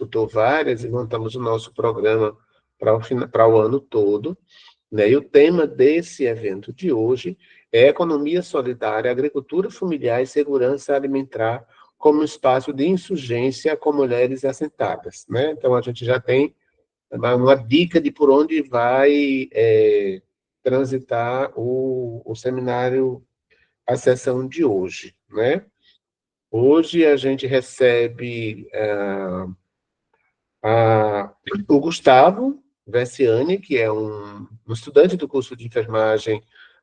escutou várias e montamos o nosso programa para o ano todo, né? E o tema desse evento de hoje é Economia Solidária, Agricultura Familiar e Segurança Alimentar como espaço de insurgência com mulheres assentadas, né? Então, a gente já tem uma dica de por onde vai transitar o seminário, a sessão de hoje, né? Hoje a gente recebe o Gustavo Vessiani, que é um estudante do curso de enfermagem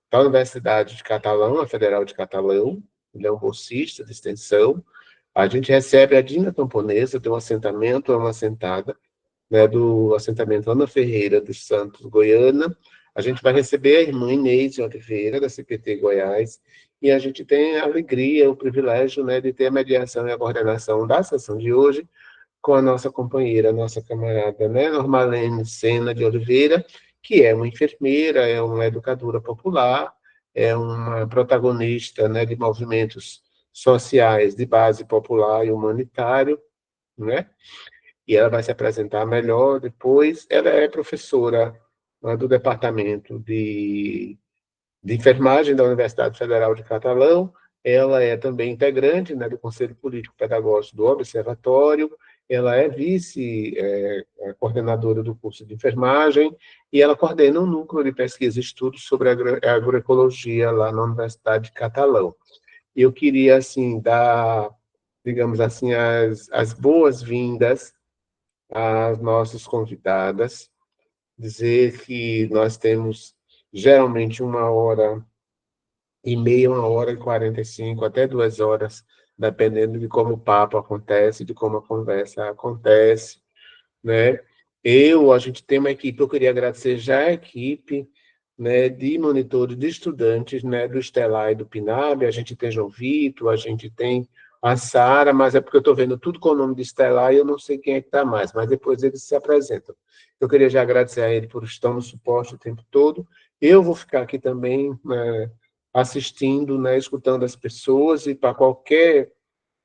da Universidade de Catalão, a Federal de Catalão, ele é um bolsista de extensão. A gente recebe a Dina Camponesa, do assentamento É uma Assentada, né, do assentamento Ana Ferreira dos Santos, Goiânia. A gente vai receber a irmã Inês de Oliveira, da CPT Goiás, e a gente tem a alegria, o privilégio, né, de ter a mediação e a coordenação da sessão de hoje com a nossa companheira, a nossa camarada, né, Normalene Sena de Oliveira, que é uma enfermeira, é uma educadora popular, é uma protagonista, né, de movimentos sociais de base popular e humanitário, né? E ela vai se apresentar melhor depois. Ela é professora, né, do Departamento de Enfermagem da Universidade Federal de Catalão. Ela é também integrante, né, do Conselho Político Pedagógico do Observatório. Ela é vice-coordenadora do curso de enfermagem e ela coordena um núcleo de pesquisa e estudos sobre agroecologia lá na Universidade de Catalão. E eu queria, assim, dar, digamos assim, as boas-vindas às nossas convidadas, dizer que nós temos geralmente 1h30, 1h45, até 2 horas, dependendo de como o papo acontece, de como a conversa acontece, né? A gente tem uma equipe, eu queria agradecer já a equipe, né, de monitores de estudantes, né, do Estelar e do PNAB. A gente tem João Vitor, a gente tem a Sara, mas é porque eu estou vendo tudo com o nome de Estelar e eu não sei quem é que está mais, mas depois eles se apresentam. Eu queria já agradecer a ele por estar no suporte o tempo todo. Eu vou ficar aqui também, né, assistindo, né, escutando as pessoas, e para qualquer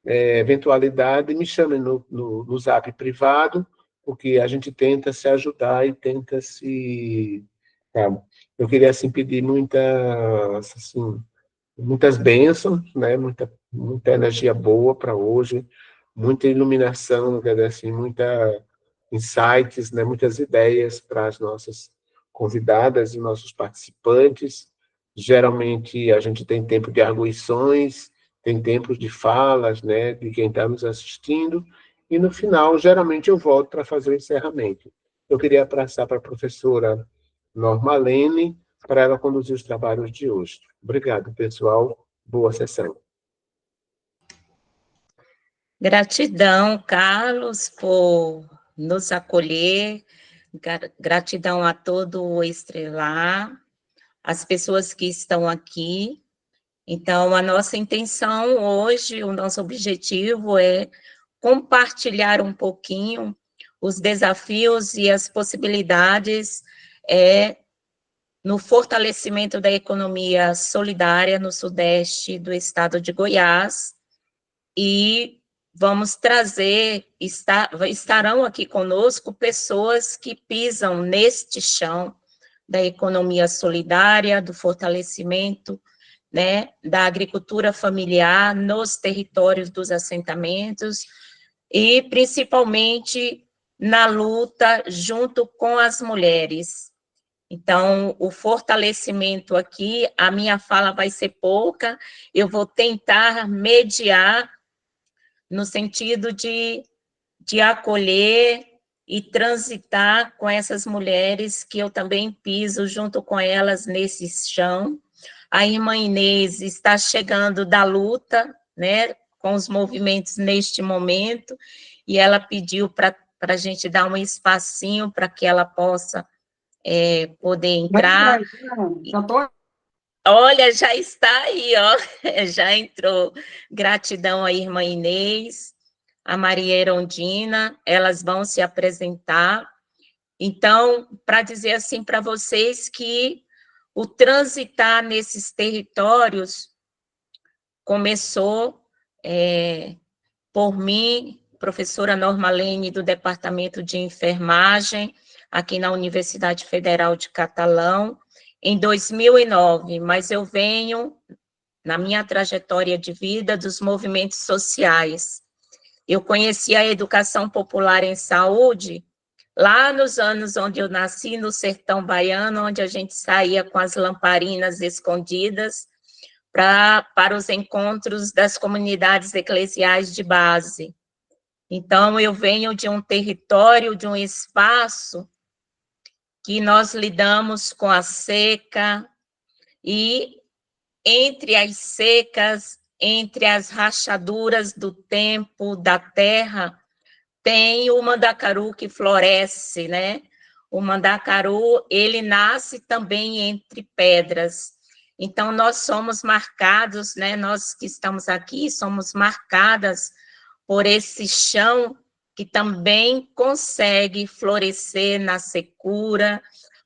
eventualidade, me chame no Zap privado, porque a gente tenta se ajudar e tenta se... Tá? Eu queria, assim, pedir muitas bênçãos, né? Muita energia boa para hoje, muita iluminação, quer dizer, assim, muita insights, né? Muitas ideias para as nossas convidadas e nossos participantes. Geralmente, a gente tem tempo de arguições, tem tempos de falas, né, de quem está nos assistindo, e no final, geralmente, eu volto para fazer o encerramento. Eu queria passar para a professora Normalene, para ela conduzir os trabalhos de hoje. Obrigado, pessoal. Boa sessão. Gratidão, Carlos, por nos acolher. Gratidão a todo o Estrelar, as pessoas que estão aqui. Então, a nossa intenção hoje, o nosso objetivo é compartilhar um pouquinho os desafios e as possibilidades no fortalecimento da economia solidária no sudeste do estado de Goiás, e vamos trazer, estarão aqui conosco pessoas que pisam neste chão da economia solidária, do fortalecimento, né, da agricultura familiar nos territórios dos assentamentos, e principalmente na luta junto com as mulheres. Então, o fortalecimento aqui, a minha fala vai ser pouca, eu vou tentar mediar no sentido de acolher e transitar com essas mulheres que eu também piso junto com elas nesse chão. A irmã Inês está chegando da luta, né, com os movimentos neste momento, e ela pediu para a gente dar um espacinho para que ela possa poder entrar. Já tô... Olha, já está aí, ó, já entrou. Gratidão à irmã Inês, a Maria Erondina, elas vão se apresentar. Então, para dizer assim para vocês que o transitar nesses territórios começou por mim, professora Norma Lene, do Departamento de Enfermagem, aqui na Universidade Federal de Catalão, em 2009, mas eu venho, na minha trajetória de vida, dos movimentos sociais. Eu conheci a educação popular em saúde lá nos anos onde eu nasci, no sertão baiano, onde a gente saía com as lamparinas escondidas para os encontros das comunidades eclesiais de base. Então, eu venho de um território, de um espaço que nós lidamos com a seca, e entre as secas, entre as rachaduras do tempo, da terra, tem o mandacaru que floresce, né? O mandacaru, ele nasce também entre pedras. Então, nós somos marcados, né? Nós que estamos aqui, somos marcadas por esse chão que também consegue florescer na secura,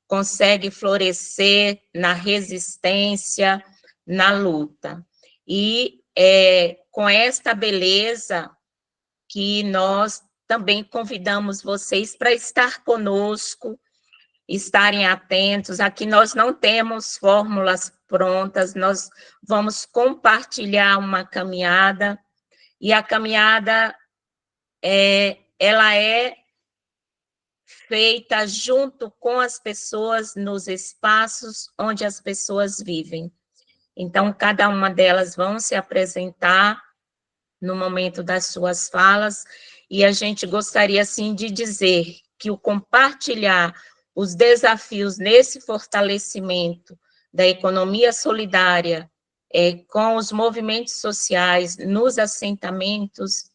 consegue florescer na resistência, na luta. E com esta beleza que nós também convidamos vocês para estar conosco, estarem atentos. Aqui nós não temos fórmulas prontas, nós vamos compartilhar uma caminhada, e a caminhada ela é feita junto com as pessoas nos espaços onde as pessoas vivem. Então, cada uma delas vão se apresentar no momento das suas falas, e a gente gostaria, assim, de dizer que o compartilhar os desafios nesse fortalecimento da economia solidária com os movimentos sociais nos assentamentos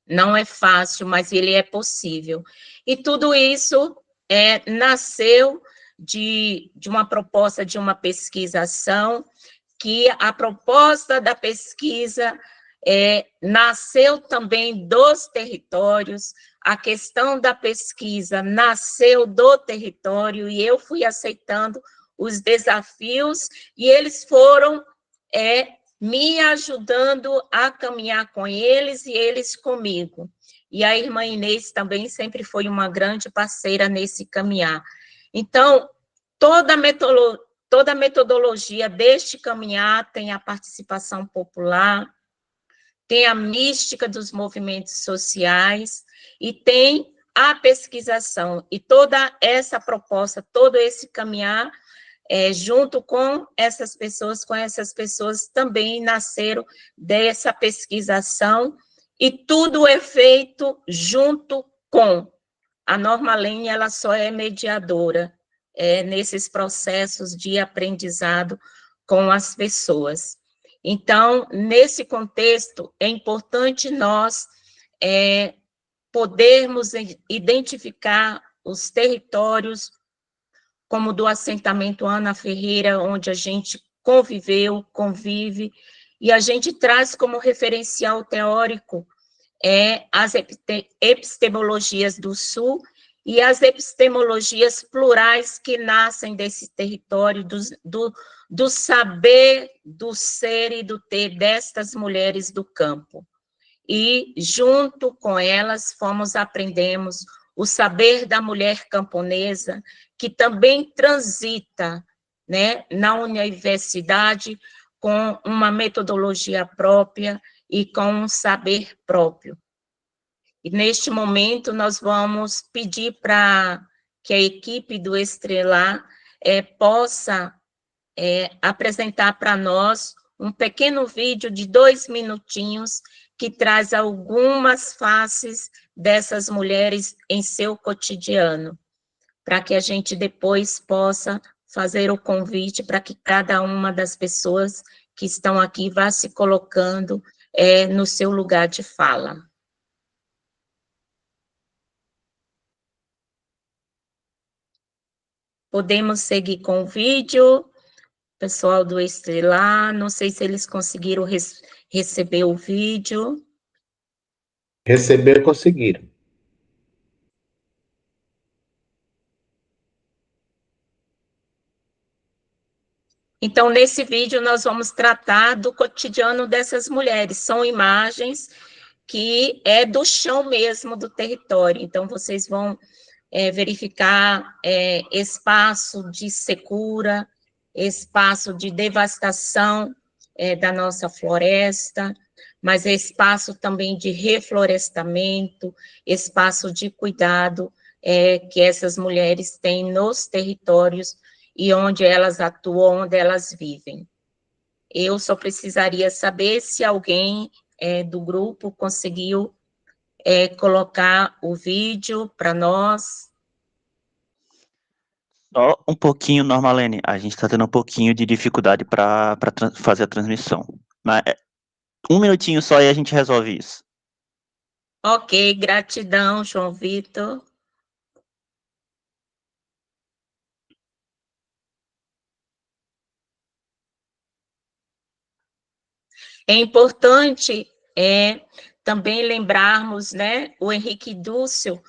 não é fácil, mas ele é possível. E tudo isso nasceu de uma proposta de uma pesquisação, que a proposta da pesquisa nasceu também dos territórios, a questão da pesquisa nasceu do território, e eu fui aceitando os desafios, e eles foram me ajudando a caminhar com eles, e eles comigo. E a irmã Inês também sempre foi uma grande parceira nesse caminhar. Então, toda a metodologia deste caminhar tem a participação popular, tem a mística dos movimentos sociais e tem a pesquisação. E toda essa proposta, todo esse caminhar, junto com essas pessoas também nasceram dessa pesquisação, e tudo é feito junto com. A Norma Lene, ela só é mediadora nesses processos de aprendizado com as pessoas. Então, nesse contexto, é importante nós podermos identificar os territórios, como do assentamento Ana Ferreira, onde a gente conviveu, convive, e a gente traz como referencial teórico as epistemologias do Sul e as epistemologias plurais que nascem desse território, do saber, do ser e do ter destas mulheres do campo. E, junto com elas, aprendemos o saber da mulher camponesa, que também transita, né, na universidade com uma metodologia própria e com um saber próprio. E, neste momento, nós vamos pedir para que a equipe do Estrelar possa apresentar para nós um pequeno vídeo de 2 minutinhos que traz algumas faces dessas mulheres em seu cotidiano, para que a gente depois possa fazer o convite para que cada uma das pessoas que estão aqui vá se colocando no seu lugar de fala. Podemos seguir com o vídeo, pessoal do Estrelar, não sei se eles conseguiram receber o vídeo. Receber, conseguiram. Então, nesse vídeo, nós vamos tratar do cotidiano dessas mulheres. São imagens que é do chão mesmo do território. Então, vocês vão verificar espaço de secura, espaço de devastação da nossa floresta, mas espaço também de reflorestamento, espaço de cuidado que essas mulheres têm nos territórios e onde elas atuam, onde elas vivem. Eu só precisaria saber se alguém do grupo conseguiu colocar o vídeo para nós. Só um pouquinho, Normalene, a gente está tendo um pouquinho de dificuldade para fazer a transmissão. Mas um minutinho só e a gente resolve isso. Ok, gratidão, João Vitor. É importante também lembrarmos, né, o Henrique Dussel,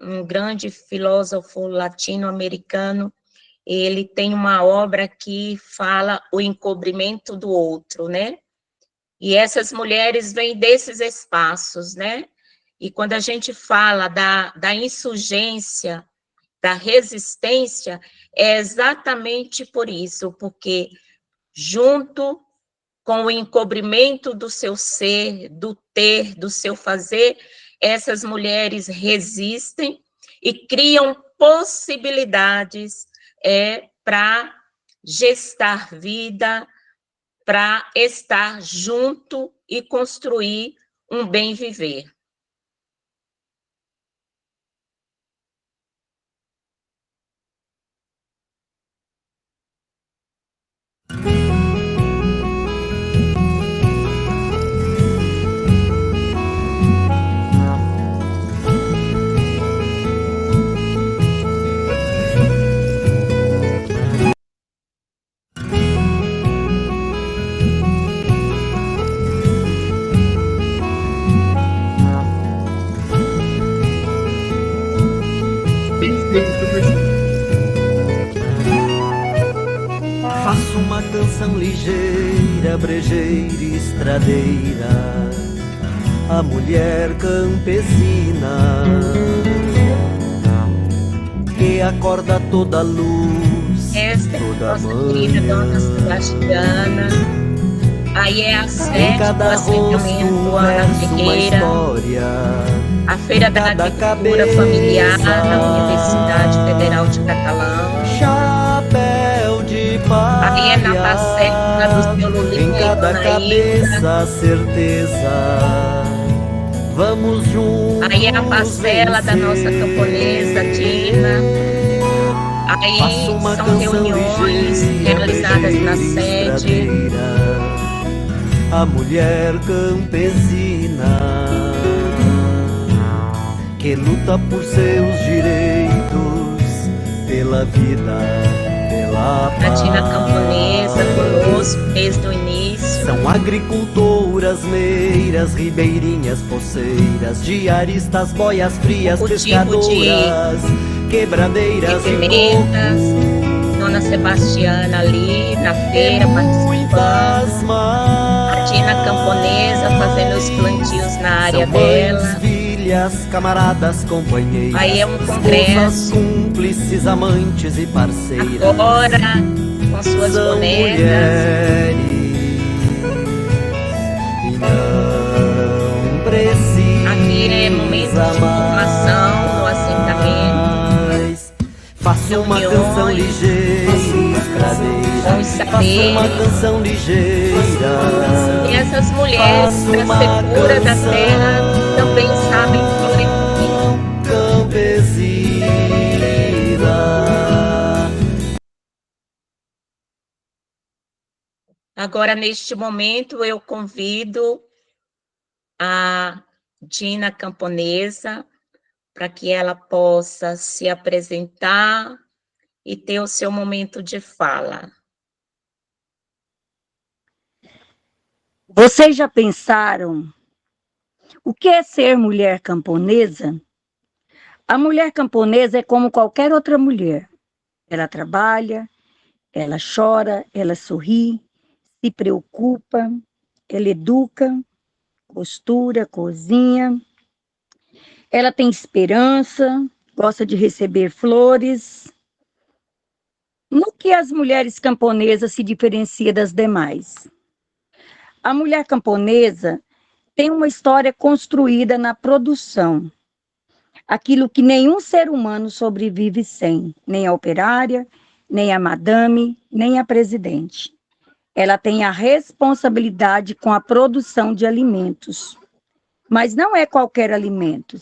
um grande filósofo latino-americano, ele tem uma obra que fala o encobrimento do outro, né? E essas mulheres vêm desses espaços, né? E quando a gente fala da insurgência, da resistência, é exatamente por isso, porque junto com o encobrimento do seu ser, do ter, do seu fazer, essas mulheres resistem e criam possibilidades para gestar vida, para estar junto e construir um bem viver. Faço uma canção ligeira, brejeira, estradeira, a mulher campesina que acorda toda a luz, Esta é toda nossa querida Dona Sebastiana. Aí é a sede do assentamento Ana Ferreira, a Feira da Agricultura Familiar na Universidade Federal de Catalão. Chapéu de palha, aí é na Paceta do seu Lulinha em cada e cabeça certeza. Vamos juntos. Aí é a parcela da nossa camponesa Dina. Aí são reuniões realizadas na sede. A mulher campesina que luta por seus direitos, pela vida, pela paz. A Dina camponesa conosco desde o início. São agricultoras, meiras, ribeirinhas, poceiras, diaristas, boias frias, pescadoras, quebradeiras de pimentas. Dona Sebastiana ali na feira participando. A Dina camponesa fazendo os plantios na área dela. Filhas, camaradas, companheiras. Aí é um congresso. Esposas, cúmplices, amantes e parceiras. Agora, com suas são bonecas. Mulheres, e não precisa. Aqui é momento de formação no assentamento. Faço uma canção ligeira, vamos saber. uma canção ligeira. E essas mulheres da secura da terra também sabem campesina. Agora, neste momento, eu convido a Dina camponesa para que ela possa se apresentar e ter o seu momento de fala. Vocês já pensaram o que é ser mulher camponesa? A mulher camponesa é como qualquer outra mulher. Ela trabalha, ela chora, ela sorri, se preocupa, ela educa, costura, cozinha. Ela tem esperança, gosta de receber flores. No que as mulheres camponesas se diferenciam das demais? A mulher camponesa tem uma história construída na produção. Aquilo que nenhum ser humano sobrevive sem, nem a operária, nem a madame, nem a presidente. Ela tem a responsabilidade com a produção de alimentos. Mas não é qualquer alimento.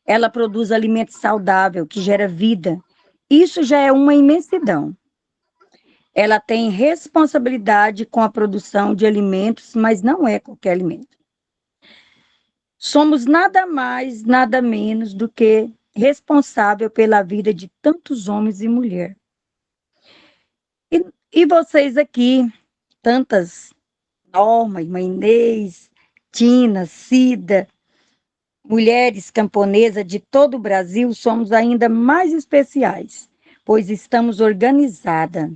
Ela produz alimento saudável, que gera vida. Isso já é uma imensidão. Ela tem responsabilidade com a produção de alimentos, mas não é qualquer alimento. Somos nada mais, nada menos do que responsável pela vida de tantos homens e mulheres. E vocês aqui, tantas Norma, irmã Inês, Tina, Cida, mulheres camponesas de todo o Brasil, somos ainda mais especiais, pois estamos organizadas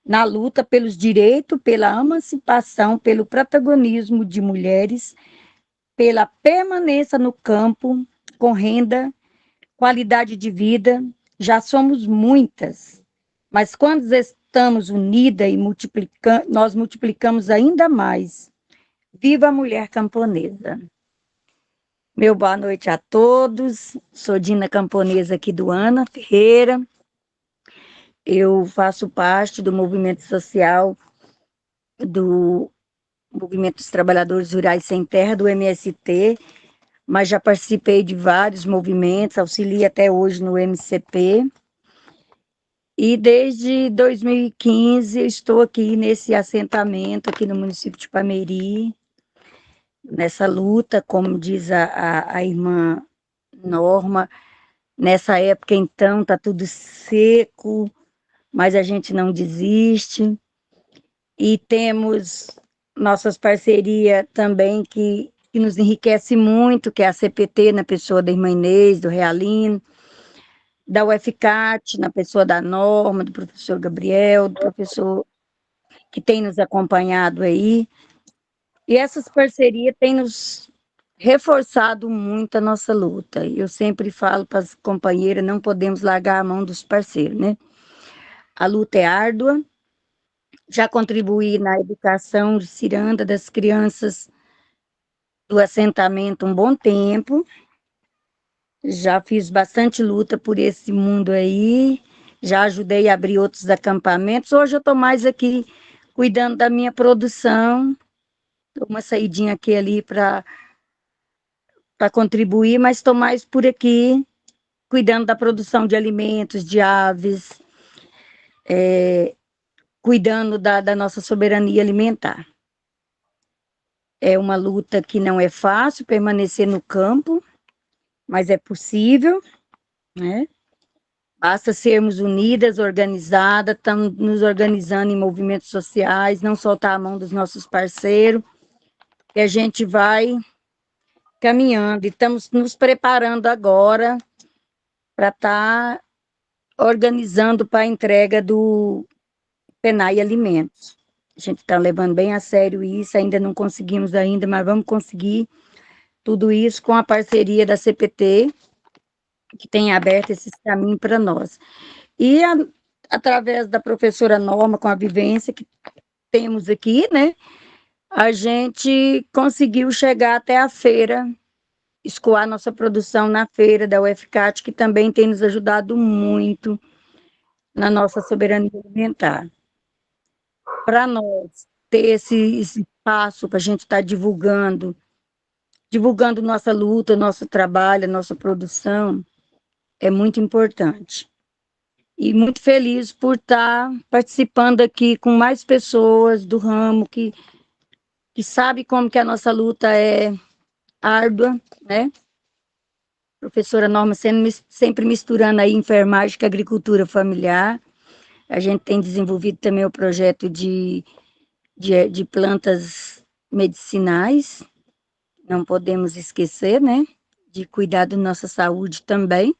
na luta pelos direitos, pela emancipação, pelo protagonismo de mulheres, pela permanência no campo, com renda, qualidade de vida. Já somos muitas, mas quando estamos unidas e nós multiplicamos ainda mais. Viva a mulher camponesa! Meu boa noite a todos. Sou Dina Camponesa aqui do Ana Ferreira. Eu faço parte do movimento social do Movimento dos Trabalhadores Rurais Sem Terra, do MST, mas já participei de vários movimentos, auxilio até hoje no MCP. E desde 2015 estou aqui nesse assentamento, aqui no município de Pameri, nessa luta, como diz a irmã Norma. Nessa época, então, está tudo seco, mas a gente não desiste. E temos nossas parcerias também que nos enriquece muito, que é a CPT, na pessoa da irmã Inês, do Realino, da UFCAT, na pessoa da Norma, do professor Gabriel, do professor que tem nos acompanhado aí. E essas parcerias têm nos reforçado muito a nossa luta. Eu sempre falo para as companheiras, não podemos largar a mão dos parceiros, né? A luta é árdua. Já contribuí na educação de ciranda das crianças do assentamento um bom tempo. Já fiz bastante luta por esse mundo aí. Já ajudei a abrir outros acampamentos. Hoje eu estou mais aqui cuidando da minha produção. Dou uma saidinha aqui e ali para contribuir, mas estou mais por aqui cuidando da produção de alimentos, de aves, cuidando da nossa soberania alimentar. É uma luta que não é fácil permanecer no campo, mas é possível, né? Basta sermos unidas, organizadas, estamos nos organizando em movimentos sociais, não soltar a mão dos nossos parceiros, e a gente vai caminhando. E estamos nos preparando agora para estar organizando para a entrega do PENAI Alimentos. A gente está levando bem a sério isso, ainda não conseguimos ainda, mas vamos conseguir tudo isso com a parceria da CPT, que tem aberto esse caminho para nós. E através da professora Norma, com a vivência que temos aqui, né, a gente conseguiu chegar até a feira, escoar nossa produção na feira da UFCAT, que também tem nos ajudado muito na nossa soberania alimentar. Para nós ter esse espaço para a gente estar divulgando nossa luta, nosso trabalho, nossa produção, é muito importante. E muito feliz por estar participando aqui com mais pessoas do ramo que sabe como que a nossa luta é árdua, né? Professora Norma sempre misturando aí enfermagem com agricultura familiar. A gente tem desenvolvido também o projeto de plantas medicinais. Não podemos esquecer, né? De cuidar da nossa saúde também.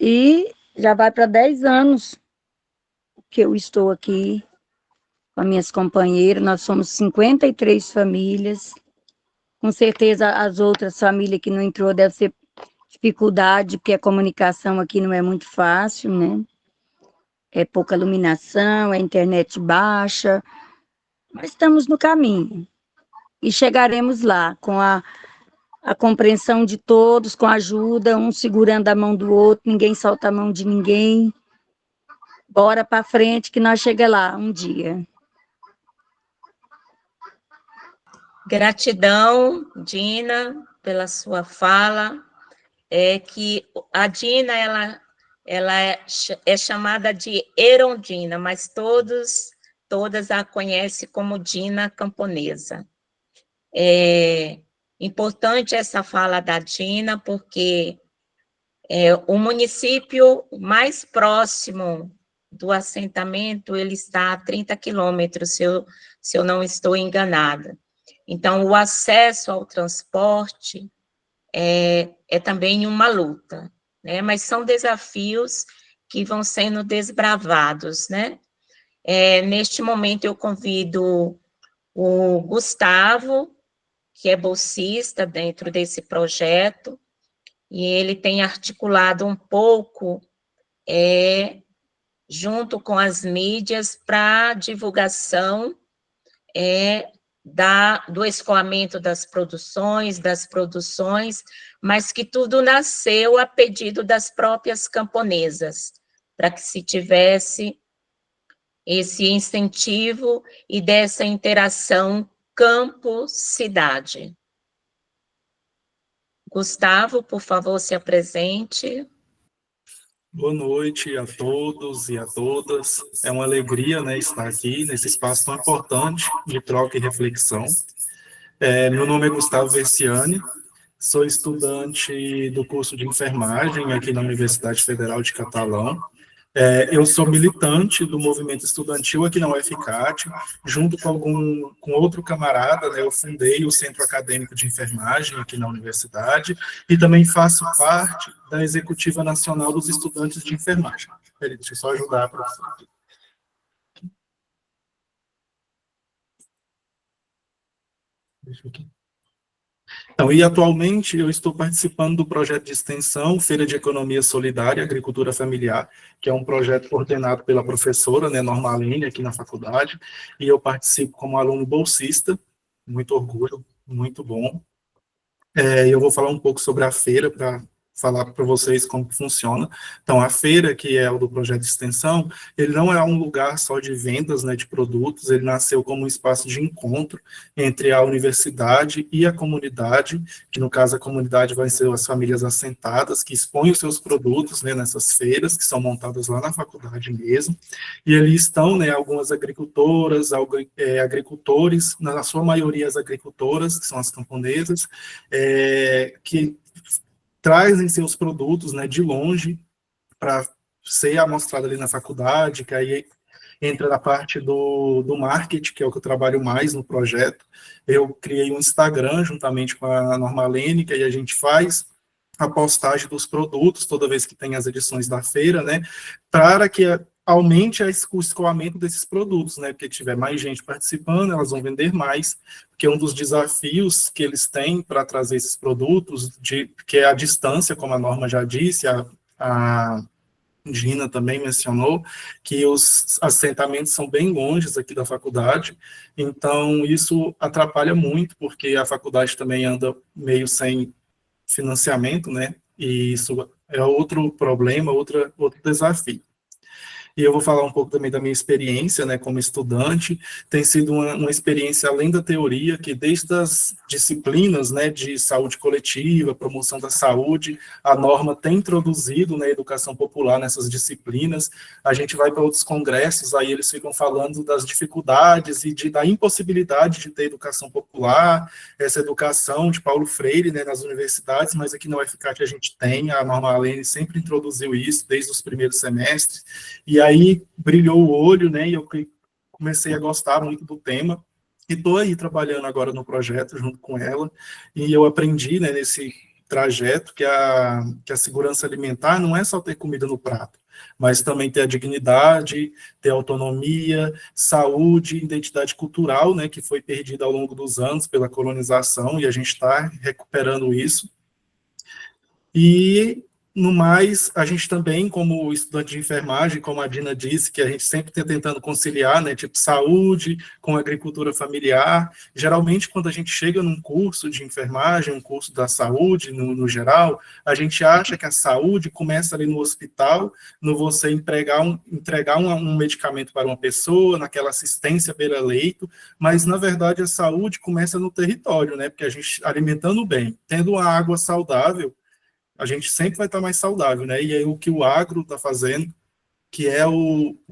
E já vai para 10 anos que eu estou aqui com as minhas companheiras, nós somos 53 famílias, com certeza as outras famílias que não entrou deve ser dificuldade, porque a comunicação aqui não é muito fácil, né? É pouca iluminação, é internet baixa, mas estamos no caminho. E chegaremos lá, com a compreensão de todos, com a ajuda, um segurando a mão do outro, ninguém solta a mão de ninguém. Bora para frente que nós chegamos lá um dia. Gratidão, Dina, pela sua fala. É que a Dina, ela é chamada de Erondina, mas todas a conhecem como Dina Camponesa. É importante essa fala da Dina, porque o município mais próximo do assentamento, ele está a 30 quilômetros, se eu não estou enganada. Então, o acesso ao transporte é também uma luta, né? Mas são desafios que vão sendo desbravados, né? Neste momento, eu convido o Gustavo, que é bolsista dentro desse projeto, e ele tem articulado um pouco, junto com as mídias, para divulgação do escoamento das produções, mas que tudo nasceu a pedido das próprias camponesas, para que se tivesse esse incentivo e dessa interação campo-cidade. Gustavo, por favor, se apresente. Boa noite a todos e a todas. É uma alegria, né, estar aqui nesse espaço tão importante de troca e reflexão. Meu nome é Gustavo Versiani, sou estudante do curso de enfermagem aqui na Universidade Federal de Catalão. Eu sou militante do movimento estudantil aqui na UFCAT, junto com outro camarada, né, eu fundei o Centro Acadêmico de Enfermagem aqui na universidade e também faço parte da Executiva Nacional dos Estudantes de Enfermagem. Deixa eu só ajudar a professora. Deixa aqui. Então, e atualmente eu estou participando do projeto de extensão Feira de Economia Solidária e Agricultura Familiar, que é um projeto coordenado pela professora, né, Norma Alene, aqui na faculdade, e eu participo como aluno bolsista, muito orgulho, muito bom. Eu vou falar um pouco sobre a feira para falar para vocês como funciona. Então, a feira, que é o do projeto de extensão, ele não é um lugar só de vendas, né, de produtos, ele nasceu como um espaço de encontro entre a universidade e a comunidade, que no caso a comunidade vai ser as famílias assentadas, que expõem os seus produtos, né, nessas feiras, que são montadas lá na faculdade mesmo, e ali estão, né, algumas agricultoras, agricultores, na sua maioria as agricultoras, que são as camponesas, que trazem seus produtos, né, de longe para ser amostrado ali na faculdade, que aí entra na parte do marketing, que é o que eu trabalho mais no projeto. Eu criei um Instagram juntamente com a Norma Alene, que aí a gente faz a postagem dos produtos toda vez que tem as edições da feira, né, para que aumente o escoamento desses produtos, né, porque tiver mais gente participando, elas vão vender mais, porque um dos desafios que eles têm para trazer esses produtos, que é a distância, como a Norma já disse, a Gina também mencionou, que os assentamentos são bem longes aqui da faculdade, então isso atrapalha muito, porque a faculdade também anda meio sem financiamento, né, e isso é outro problema, outro desafio. E eu vou falar um pouco também da minha experiência, né, como estudante. Tem sido uma experiência além da teoria, que desde as disciplinas, né, de saúde coletiva, promoção da saúde, a Norma tem introduzido, né, educação popular nessas disciplinas. A gente vai para outros congressos, aí eles ficam falando das dificuldades e da impossibilidade de ter educação popular, essa educação de Paulo Freire, né, nas universidades, mas aqui na UFCAT a gente tem, a Norma Alene sempre introduziu isso desde os primeiros semestres, e aí brilhou o olho, né, e eu comecei a gostar muito do tema, e estou aí trabalhando agora no projeto junto com ela, e eu aprendi, né, nesse trajeto que a segurança alimentar não é só ter comida no prato, mas também ter a dignidade, ter autonomia, saúde, identidade cultural, né, que foi perdida ao longo dos anos pela colonização, e a gente está recuperando isso. E, no mais, a gente também, como estudante de enfermagem, como a Dina disse, que a gente sempre está tentando conciliar, né, tipo, saúde com agricultura familiar. Geralmente, quando a gente chega num curso de enfermagem, um curso da saúde, no geral, a gente acha que a saúde começa ali no hospital, no você entregar um medicamento para uma pessoa, naquela assistência beira-leito, mas, na verdade, a saúde começa no território, né, porque a gente, alimentando bem, tendo uma água saudável, a gente sempre vai estar mais saudável, né? E aí o que o agro está fazendo, que é a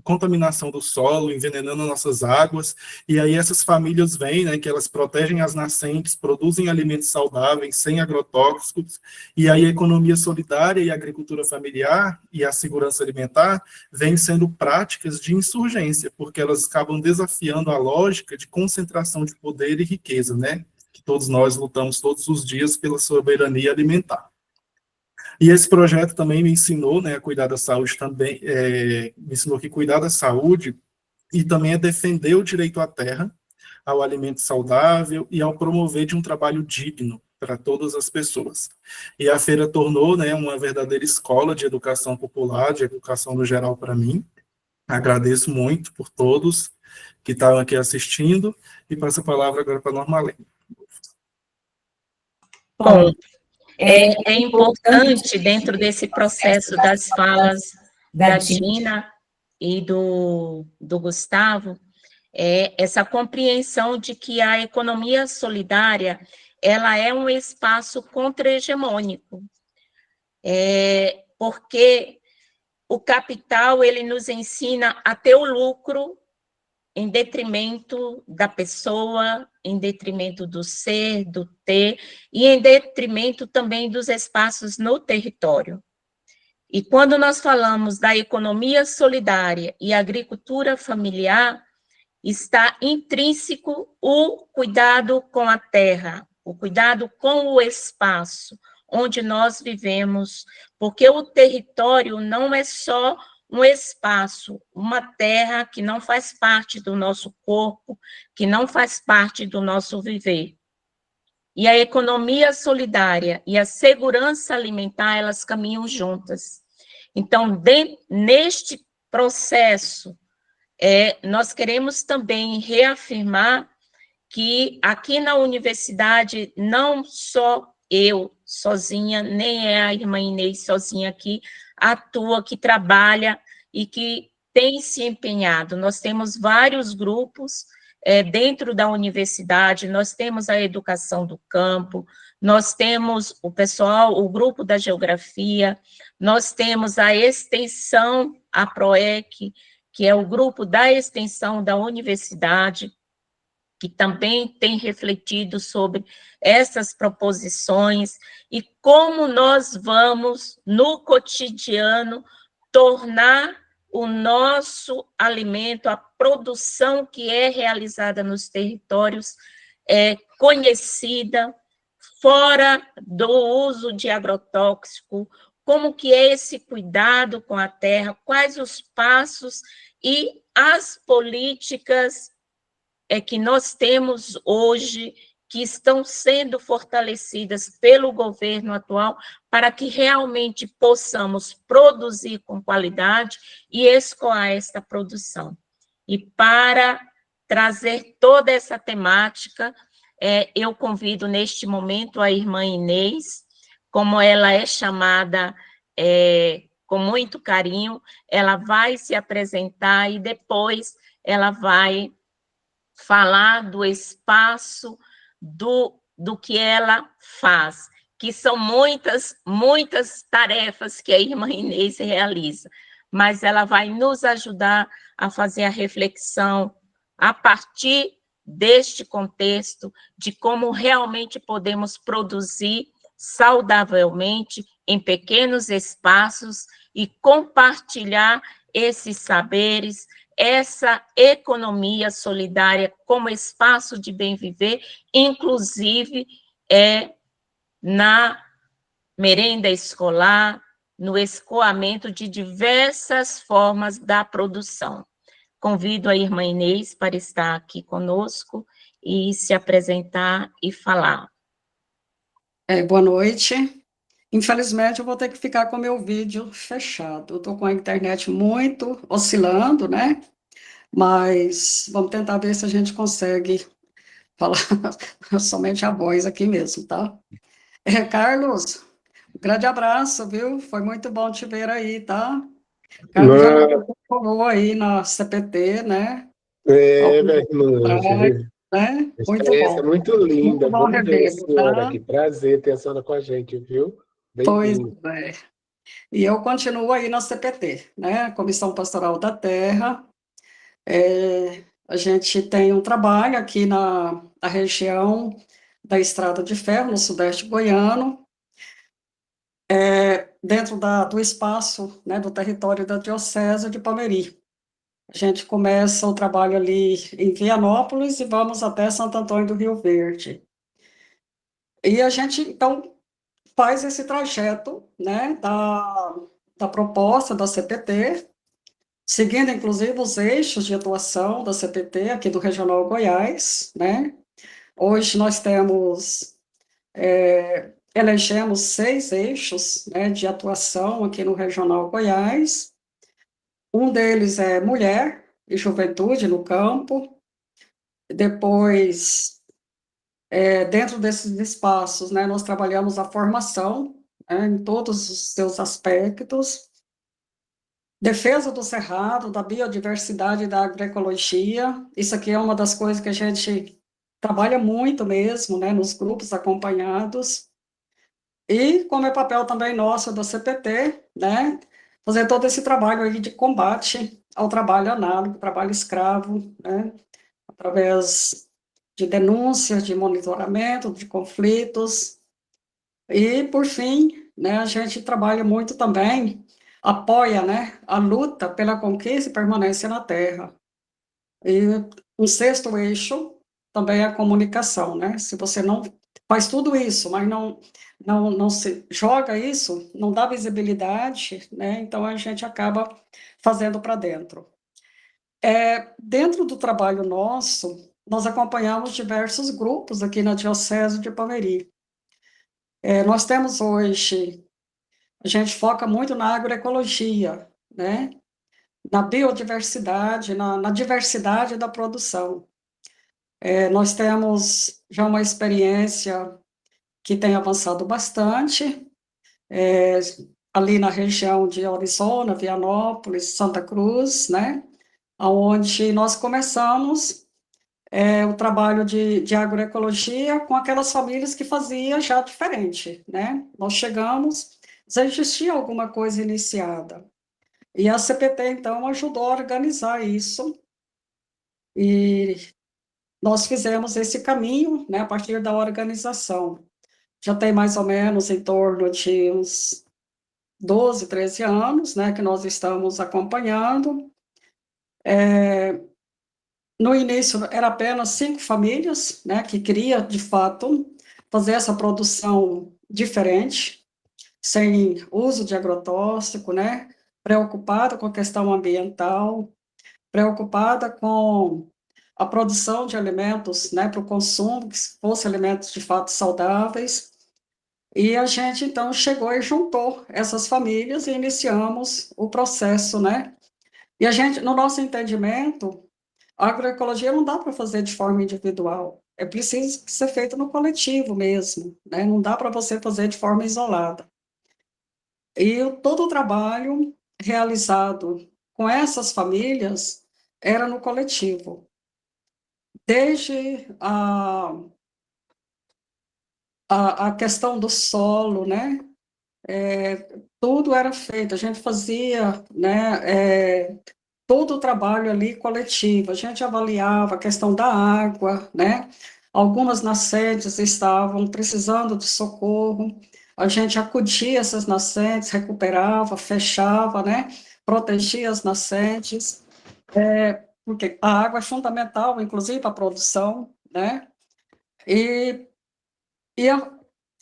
contaminação do solo, envenenando nossas águas, e aí essas famílias vêm, né, que elas protegem as nascentes, produzem alimentos saudáveis, sem agrotóxicos, e aí a economia solidária e a agricultura familiar e a segurança alimentar vêm sendo práticas de insurgência, porque elas acabam desafiando a lógica de concentração de poder e riqueza, né? Que todos nós lutamos todos os dias pela soberania alimentar. E esse projeto também me ensinou, né, a cuidar da saúde também, me ensinou que cuidar da saúde e também é defender o direito à terra, ao alimento saudável e ao promover de um trabalho digno para todas as pessoas. E a feira tornou, né, uma verdadeira escola de educação popular, de educação no geral para mim. Agradeço muito por todos que estavam aqui assistindo e passo a palavra agora para a Normalene. Bom, é importante, dentro desse processo das falas da Dina e do Gustavo, essa compreensão de que a economia solidária, ela é um espaço contra-hegemônico, porque o capital, ele nos ensina a ter o lucro em detrimento da pessoa, em detrimento do ser, do ter, e em detrimento também dos espaços no território. E quando nós falamos da economia solidária e agricultura familiar, está intrínseco o cuidado com a terra, o cuidado com o espaço onde nós vivemos, porque o território não é só um espaço, uma terra que não faz parte do nosso corpo, que não faz parte do nosso viver. E a economia solidária e a segurança alimentar, elas caminham juntas. Então, neste processo, nós queremos também reafirmar que aqui na universidade, não só eu sozinha, nem é a irmã Inês sozinha aqui, atua, que trabalha e que tem se empenhado. Nós temos vários grupos dentro da universidade, nós temos a educação do campo, nós temos o pessoal, o grupo da geografia, nós temos a extensão, a PROEC, que é o grupo da extensão da universidade, que também tem refletido sobre essas proposições e como nós vamos, no cotidiano, tornar o nosso alimento, a produção que é realizada nos territórios, conhecida, fora do uso de agrotóxico, como que é esse cuidado com a terra, quais os passos e as políticas que nós temos hoje, que estão sendo fortalecidas pelo governo atual, para que realmente possamos produzir com qualidade e escoar esta produção. E para trazer toda essa temática, eu convido neste momento a irmã Inês, como ela é chamada com muito carinho, ela vai se apresentar e depois ela vai falar do espaço, do que ela faz, que são muitas tarefas que a irmã Inês realiza, mas ela vai nos ajudar a fazer a reflexão a partir deste contexto de como realmente podemos produzir saudavelmente em pequenos espaços e compartilhar esses saberes, essa economia solidária como espaço de bem viver, inclusive na merenda escolar, no escoamento de diversas formas da produção. Convido a irmã Inês para estar aqui conosco e se apresentar e falar. Boa noite. Infelizmente, eu vou ter que ficar com o meu vídeo fechado. Eu estou com a internet muito oscilando, né? Mas vamos tentar ver se a gente consegue falar somente a voz aqui mesmo, tá? Carlos, um grande abraço, viu? Foi muito bom te ver aí, tá? Carlos já falou aí na CPT, né? Minha irmã, Né? Muito experiência bom. muito linda, Muito bom vamos ver a revê-lo, senhora, tá? que prazer ter a senhora com a gente, viu? Pois Bem-vindo. é. E eu continuo aí na CPT, né? Comissão Pastoral da Terra. A gente tem um trabalho aqui na região da Estrada de Ferro, no Sudeste Goiano, dentro do espaço, né, do território da Diocese de Palmeri. A gente começa o trabalho ali em Vianópolis e vamos até Santo Antônio do Rio Verde. E a gente, então, faz esse trajeto, né, da proposta da CPT, seguindo, inclusive, os eixos de atuação da CPT aqui do Regional Goiás, né? Hoje nós elegemos 6 eixos, né, de atuação aqui no Regional Goiás. Um deles é mulher e juventude no campo. Depois, dentro desses espaços, né, nós trabalhamos a formação, né, em todos os seus aspectos. Defesa do cerrado, da biodiversidade e da agroecologia. Isso aqui é uma das coisas que a gente trabalha muito mesmo, né, nos grupos acompanhados. E como é papel também nosso da CPT, né, fazer todo esse trabalho aí de combate ao trabalho análogo, trabalho escravo, né, através de denúncias, de monitoramento, de conflitos. E, por fim, né, a gente trabalha muito também, apoia, né, a luta pela conquista e permanência na Terra. E um sexto eixo também é a comunicação, né? Se você não faz tudo isso, mas não se joga isso, não dá visibilidade, né? Então a gente acaba fazendo para dentro. Dentro do trabalho nosso, nós acompanhamos diversos grupos aqui na Diocese de Palmeri. Nós temos hoje, a gente foca muito na agroecologia, né? Na biodiversidade, na diversidade da produção. Nós temos já uma experiência que tem avançado bastante, ali na região de Orizona, Vianópolis, Santa Cruz, né? Onde nós começamos o trabalho de agroecologia com aquelas famílias que faziam já diferente, né? Nós chegamos, já existia alguma coisa iniciada. E a CPT, então, ajudou a organizar isso, e nós fizemos esse caminho, né, a partir da organização. Já tem mais ou menos em torno de uns 12, 13 anos, né, que nós estamos acompanhando. No início, era apenas 5 famílias, né, que queria, de fato, fazer essa produção diferente, sem uso de agrotóxico, né, preocupada com a questão ambiental, preocupada com a produção de alimentos, né, para o consumo, que fossem alimentos de fato saudáveis. E a gente, então, chegou e juntou essas famílias e iniciamos o processo, né? E a gente, no nosso entendimento, a agroecologia não dá para fazer de forma individual, é preciso ser feito no coletivo mesmo, né? Não dá para você fazer de forma isolada. E todo o trabalho realizado com essas famílias era no coletivo. Desde a questão do solo, né? Tudo era feito, a gente fazia, né, todo o trabalho ali coletivo, a gente avaliava a questão da água, né? Algumas nascentes estavam precisando de socorro, a gente acudia essas nascentes, recuperava, fechava, né? Protegia as nascentes, porque a água é fundamental, inclusive, para a produção, né? E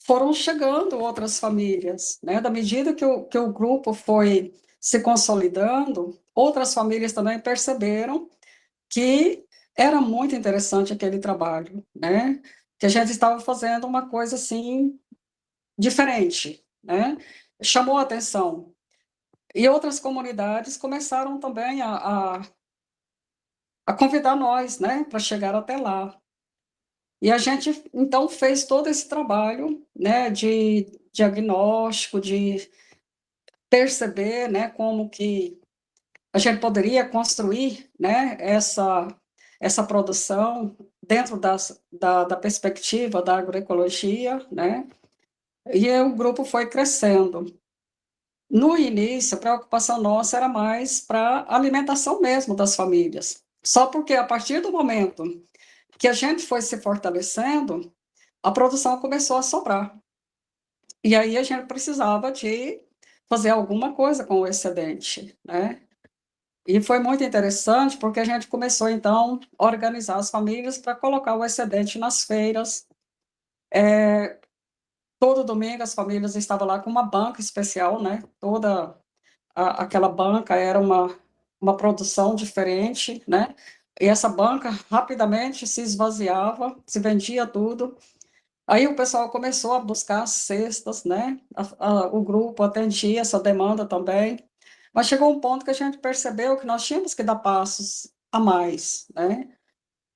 foram chegando outras famílias, né? Da medida que o grupo foi se consolidando, outras famílias também perceberam que era muito interessante aquele trabalho, né? Que a gente estava fazendo uma coisa assim diferente, né? Chamou a atenção. E outras comunidades começaram também a convidar nós, né, para chegar até lá. E a gente, então, fez todo esse trabalho, né, de diagnóstico, de perceber, né, como que a gente poderia construir, né, essa produção dentro da perspectiva da agroecologia, né, e o grupo foi crescendo. No início, a preocupação nossa era mais para a alimentação mesmo das famílias, só porque a partir do momento que a gente foi se fortalecendo, a produção começou a sobrar. E aí a gente precisava de fazer alguma coisa com o excedente, né? E foi muito interessante porque a gente começou, então, a organizar as famílias para colocar o excedente nas feiras. Todo domingo as famílias estavam lá com uma banca especial, né? Toda aquela banca era uma produção diferente, né? E essa banca rapidamente se esvaziava, se vendia tudo. Aí o pessoal começou a buscar cestas, né? O grupo atendia essa demanda também. Mas chegou um ponto que a gente percebeu que nós tínhamos que dar passos a mais, né?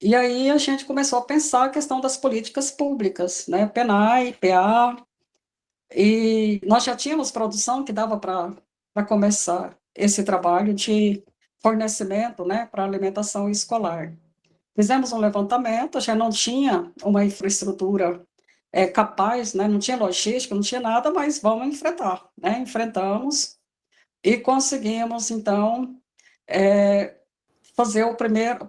E aí a gente começou a pensar a questão das políticas públicas, né? PNAE, PA, e nós já tínhamos produção que dava para começar esse trabalho de fornecimento, né, para alimentação escolar. Fizemos um levantamento, já não tinha uma infraestrutura capaz, né, não tinha logística, não tinha nada, mas vamos enfrentar, né? Enfrentamos e conseguimos, então, fazer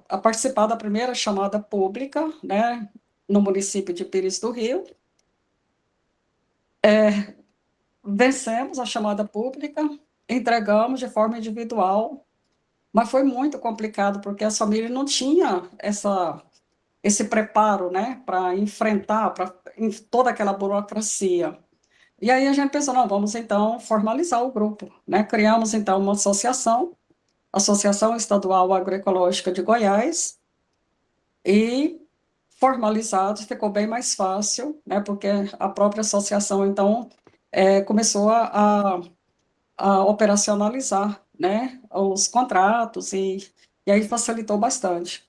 a participar da primeira chamada pública, né, no município de Pires do Rio. Vencemos a chamada pública, entregamos de forma individual, mas foi muito complicado, porque as famílias não tinham esse preparo, né, para enfrentar toda aquela burocracia. E aí a gente pensou, não, vamos então formalizar o grupo, né? Criamos então uma associação, Associação Estadual Agroecológica de Goiás, e formalizado ficou bem mais fácil, né? Porque a própria associação então começou a operacionalizar, né, os contratos e aí facilitou bastante.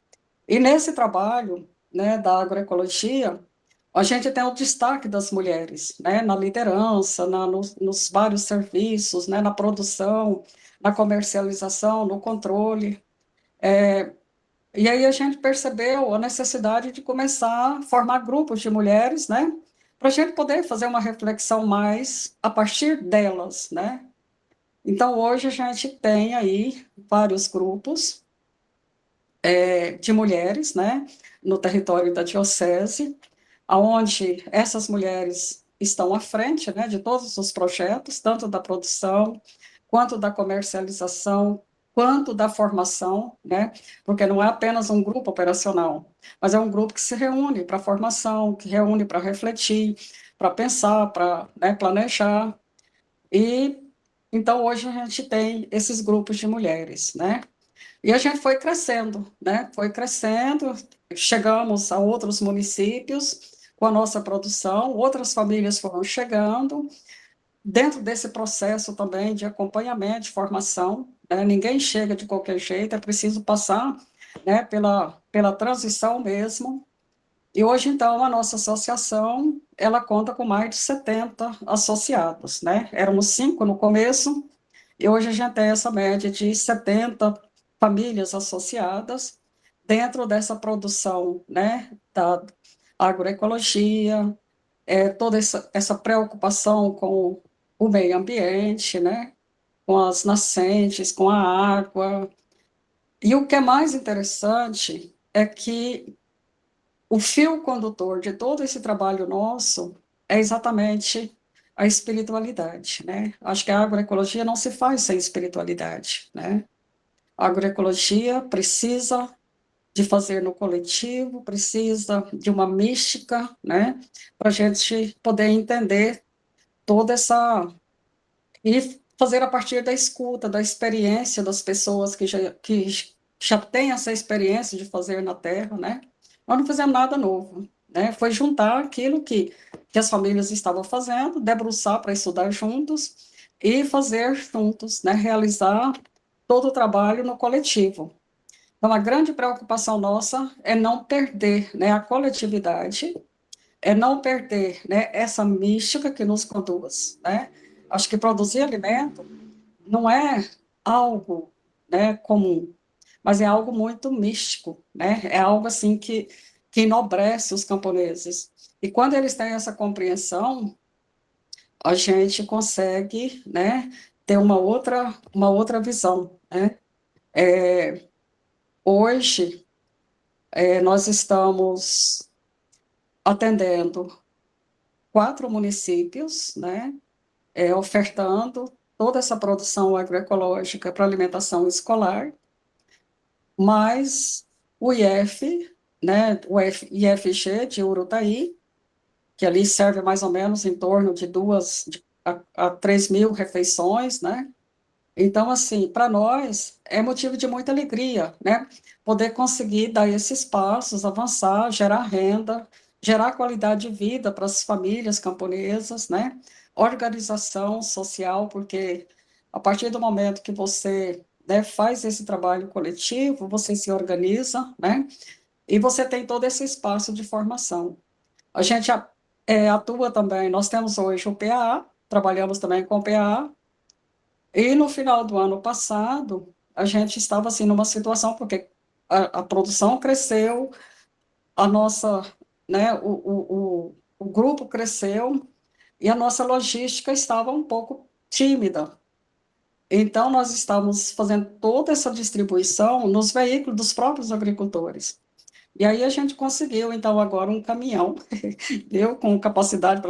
E nesse trabalho, né, da agroecologia, a gente tem o destaque das mulheres, né, na liderança, nos vários serviços, né, na produção, na comercialização, no controle. E aí a gente percebeu a necessidade de começar a formar grupos de mulheres, né, para a gente poder fazer uma reflexão mais a partir delas, né. Então, hoje a gente tem aí vários grupos de mulheres, né, no território da diocese, onde essas mulheres estão à frente, né, de todos os projetos, tanto da produção, quanto da comercialização, quanto da formação, né, porque não é apenas um grupo operacional, mas é um grupo que se reúne para formação, que reúne para refletir, para pensar, para, né, planejar. E então hoje a gente tem esses grupos de mulheres, né? E a gente foi crescendo, né? Foi crescendo, chegamos a outros municípios com a nossa produção, outras famílias foram chegando. Dentro desse processo também de acompanhamento, de formação, né? Ninguém chega de qualquer jeito, é preciso passar, né, pela transição mesmo. E hoje, então, a nossa associação, ela conta com mais de 70 associados, né? Éramos 5 no começo, e hoje a gente tem essa média de 70 famílias associadas dentro dessa produção, né, da agroecologia, toda essa preocupação com o meio ambiente, né, com as nascentes, com a água. E o que é mais interessante é que o fio condutor de todo esse trabalho nosso é exatamente a espiritualidade, né? Acho que a agroecologia não se faz sem espiritualidade, né? A agroecologia precisa de fazer no coletivo, precisa de uma mística, né, para a gente poder entender toda essa... E fazer a partir da escuta, da experiência das pessoas que já têm essa experiência de fazer na Terra, né? Nós não fizemos nada novo, né? Foi juntar aquilo que as famílias estavam fazendo, debruçar para estudar juntos e fazer juntos, né? Realizar todo o trabalho no coletivo. Então, a grande preocupação nossa é não perder, né, a coletividade, é não perder, né, essa mística que nos conduz, né? Acho que produzir alimento não é algo, né, comum, mas é algo muito místico, né? É algo assim que enobrece os camponeses. E quando eles têm essa compreensão, a gente consegue, né, ter uma outra visão, né? Hoje, nós estamos atendendo 4 municípios, né, ofertando toda essa produção agroecológica para alimentação escolar, mas o IF, né, o IFG de Urutaí, que ali serve mais ou menos em torno de 3 mil refeições, né? Então, assim, para nós é motivo de muita alegria, né? Poder conseguir dar esses passos, avançar, gerar renda, gerar qualidade de vida para as famílias camponesas, né? Organização social, porque a partir do momento que você, né, faz esse trabalho coletivo, você se organiza, né? E você tem todo esse espaço de formação. A gente atua também, nós temos hoje o PAA, trabalhamos também com o PAA, e no final do ano passado, a gente estava assim numa situação, porque a produção cresceu, a nossa, né, o grupo cresceu, e a nossa logística estava um pouco tímida. Então, nós estávamos fazendo toda essa distribuição nos veículos dos próprios agricultores. E aí a gente conseguiu, então, agora um caminhão, deu com capacidade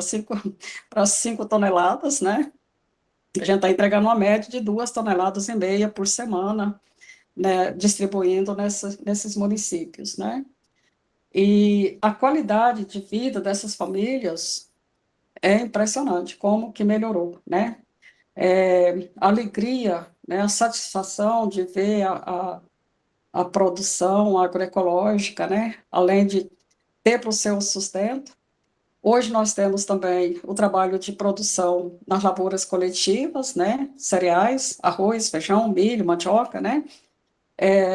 para 5 toneladas, né? A gente está entregando uma média de 2,5 toneladas por semana, né, distribuindo nesses municípios, né? E a qualidade de vida dessas famílias é impressionante, como que melhorou, né? A alegria, né, a satisfação de ver a produção agroecológica, né? Além de ter para o seu sustento. Hoje nós temos também o trabalho de produção nas lavouras coletivas, né, cereais, arroz, feijão, milho, mandioca, né,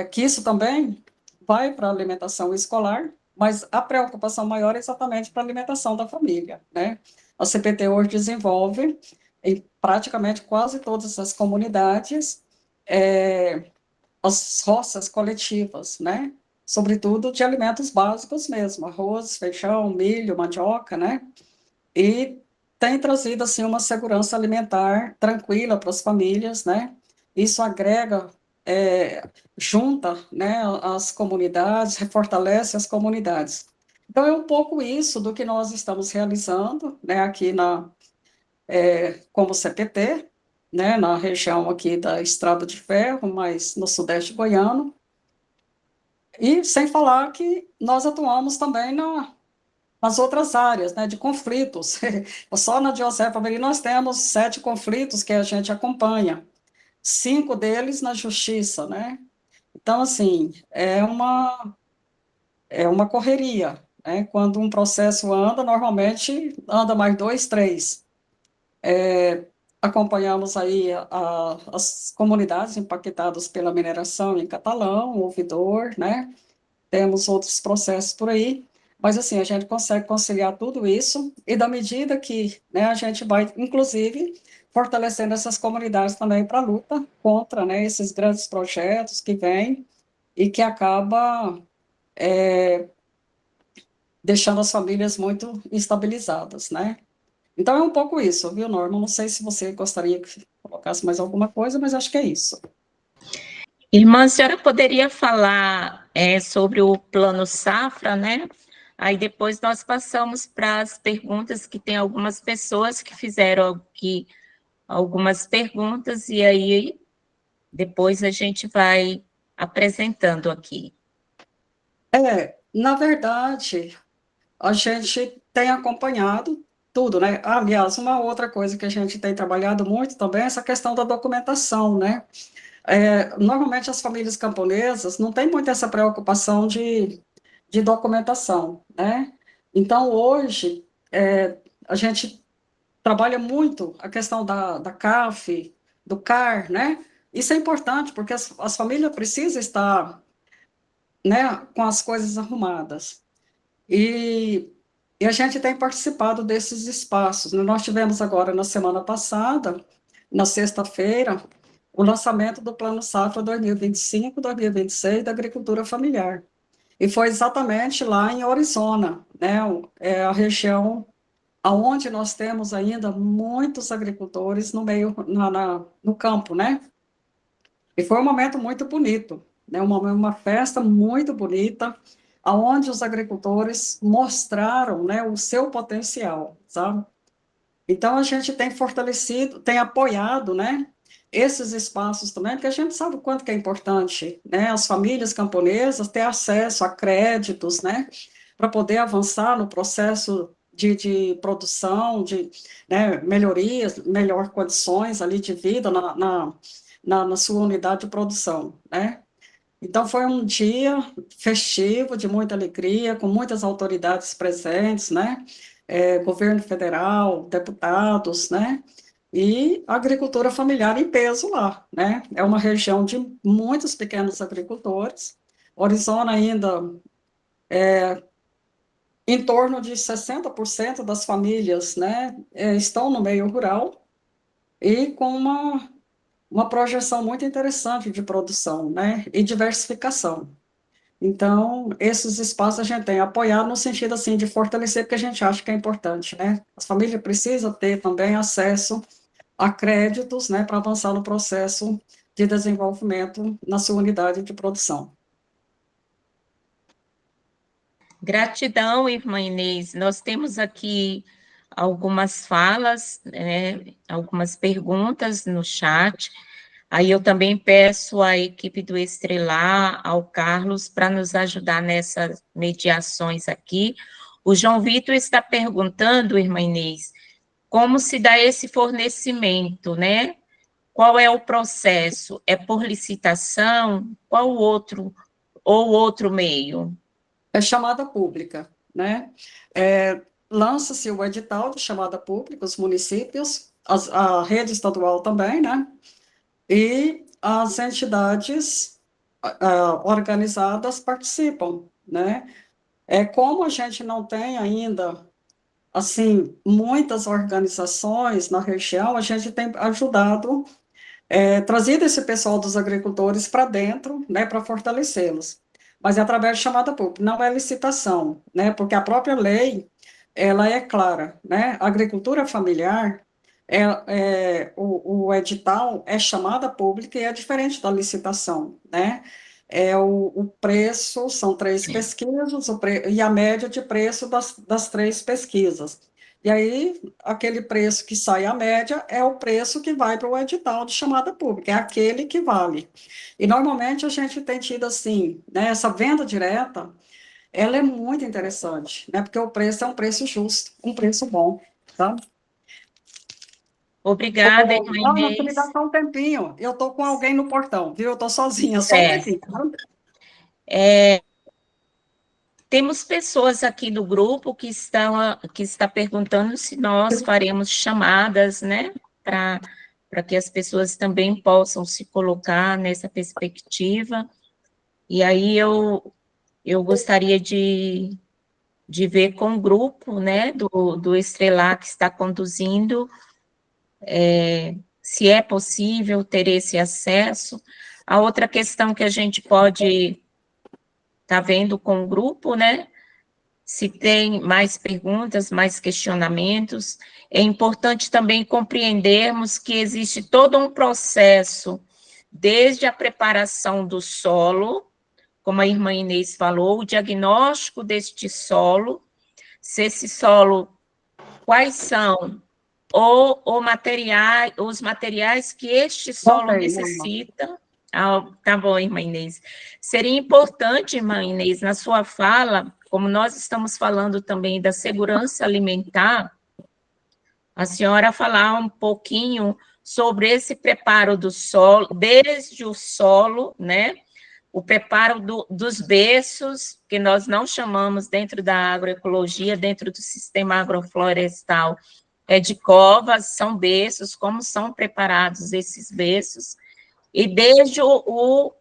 que isso também vai para a alimentação escolar, mas a preocupação maior é exatamente para a alimentação da família, né. A CPT hoje desenvolve em praticamente quase todas as comunidades as roças coletivas, né, sobretudo de alimentos básicos mesmo, arroz, feijão, milho, mandioca, né, e tem trazido, assim, uma segurança alimentar tranquila para as famílias, né, isso agrega, junta, né, as comunidades, fortalece as comunidades. Então, é um pouco isso do que nós estamos realizando, né, aqui como CPT, né, na região aqui da Estrada de Ferro, mas no sudeste goiano, e sem falar que nós atuamos também nas outras áreas, né, de conflitos. Só na Josefa Meri nós temos 7 conflitos que a gente acompanha, 5 deles na justiça, né? Então, assim, é uma correria, né? Quando um processo anda, normalmente anda mais 2, 3. Acompanhamos aí as comunidades impactadas pela mineração em Catalão, Ouvidor, né? Temos outros processos por aí, mas assim, a gente consegue conciliar tudo isso, e da medida que, né, a gente vai, inclusive, fortalecendo essas comunidades também para a luta contra, né, esses grandes projetos que vêm e que acaba deixando as famílias muito instabilizadas, né? Então é um pouco isso, viu, Norma? Não sei se você gostaria que colocasse mais alguma coisa, mas acho que é isso. Irmã, a senhora poderia falar sobre o Plano Safra, né? Aí depois nós passamos para as perguntas, que tem algumas pessoas que fizeram aqui algumas perguntas, e aí depois a gente vai apresentando aqui. Na verdade, a gente tem acompanhado tudo, né? Aliás, uma outra coisa que a gente tem trabalhado muito também é essa questão da documentação, né? Normalmente as famílias camponesas não têm muito essa preocupação de documentação, né? Então, hoje, a gente trabalha muito a questão da CAF, do CAR, né? Isso é importante, porque as famílias precisam estar, né, com as coisas arrumadas. E a gente tem participado desses espaços, né? Nós tivemos agora, na semana passada, na sexta-feira, o lançamento do Plano Safra 2025-2026 da agricultura familiar. E foi exatamente lá em Arizona, né? É a região onde nós temos ainda muitos agricultores no meio, no campo, né? E foi um momento muito bonito, né? Uma festa muito bonita, onde os agricultores mostraram, né, o seu potencial, sabe? Então, a gente tem fortalecido, tem apoiado, né, esses espaços também, porque a gente sabe o quanto que é importante, né, as famílias camponesas ter acesso a créditos, né, para poder avançar no processo de produção, né, melhorias, melhor condições ali de vida na sua unidade de produção, né. Então, foi um dia festivo, de muita alegria, com muitas autoridades presentes, né? Governo federal, deputados, né? E agricultura familiar em peso lá, né? É uma região de muitos pequenos agricultores. Arizona ainda, em torno de 60% das famílias, né, estão no meio rural e com uma projeção muito interessante de produção, né? E diversificação. Então, esses espaços a gente tem apoiado no sentido, assim, de fortalecer, porque a gente acha que é importante, né? As famílias precisam ter também acesso a créditos, né, para avançar no processo de desenvolvimento na sua unidade de produção. Gratidão, irmã Inês. Nós temos aqui algumas falas, né, algumas perguntas no chat. Aí eu também peço à equipe do Estrelar, ao Carlos, para nos ajudar nessas mediações aqui. O João Vitor está perguntando, irmã Inês, como se dá esse fornecimento, né? Qual é o processo? É por licitação? Qual outro meio? É chamada pública, né? Lança-se o edital de chamada pública, os municípios, a rede estadual também, né? E as entidades organizadas participam, né? Como a gente não tem ainda, assim, muitas organizações na região, a gente tem ajudado, trazido esse pessoal dos agricultores para dentro, né, para fortalecê-los. Mas é através de chamada pública, não é licitação, né? Porque a própria lei, ela é clara, né? A agricultura familiar, o edital é chamada pública e é diferente da licitação, né? O preço, são 3 pesquisas, e a média de preço das 3 pesquisas. E aí, aquele preço que sai a média é o preço que vai para o edital de chamada pública, é aquele que vale. E, normalmente, a gente tem tido, assim, né, essa venda direta, ela é muito interessante, né, porque o preço é um preço justo, um preço bom, tá? Obrigada, irmã Ana, você me dá Inês. só um tempinho, eu estou com alguém no portão, viu? Eu estou sozinha, só um Certo. tempinho. Tá? Temos pessoas aqui do grupo que está perguntando se nós faremos chamadas, né, para que as pessoas também possam se colocar nessa perspectiva. E aí eu gostaria de ver com o grupo, né, do Estrelar que está conduzindo, se é possível ter esse acesso. A outra questão que a gente pode estar vendo com o grupo, né, se tem mais perguntas, mais questionamentos, é importante também compreendermos que existe todo um processo, desde a preparação do solo, como a irmã Inês falou, o diagnóstico deste solo, se esse solo, quais são os materiais que este solo Voltei, Norma. necessita, Ah, tá bom, irmã Inês. Seria importante, irmã Inês, na sua fala, como nós estamos falando também da segurança alimentar, a senhora falar um pouquinho sobre esse preparo do solo, desde o solo, né? O preparo dos berços, que nós não chamamos dentro da agroecologia, dentro do sistema agroflorestal, de covas, são berços, como são preparados esses berços, e desde o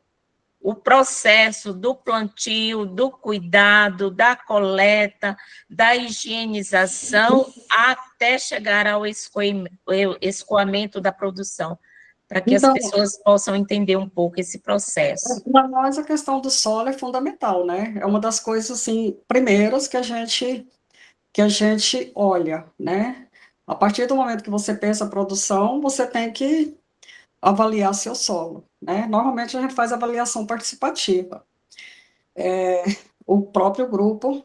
processo do plantio, do cuidado, da coleta, da higienização, até chegar ao escoamento da produção, para que as Então, pessoas possam entender um pouco esse processo. para nós a questão do solo é fundamental, né? É uma das coisas, assim, primeiras que a gente olha, né? A partir do momento que você pensa produção, você tem que avaliar seu solo, né? Normalmente a gente faz avaliação participativa. O próprio grupo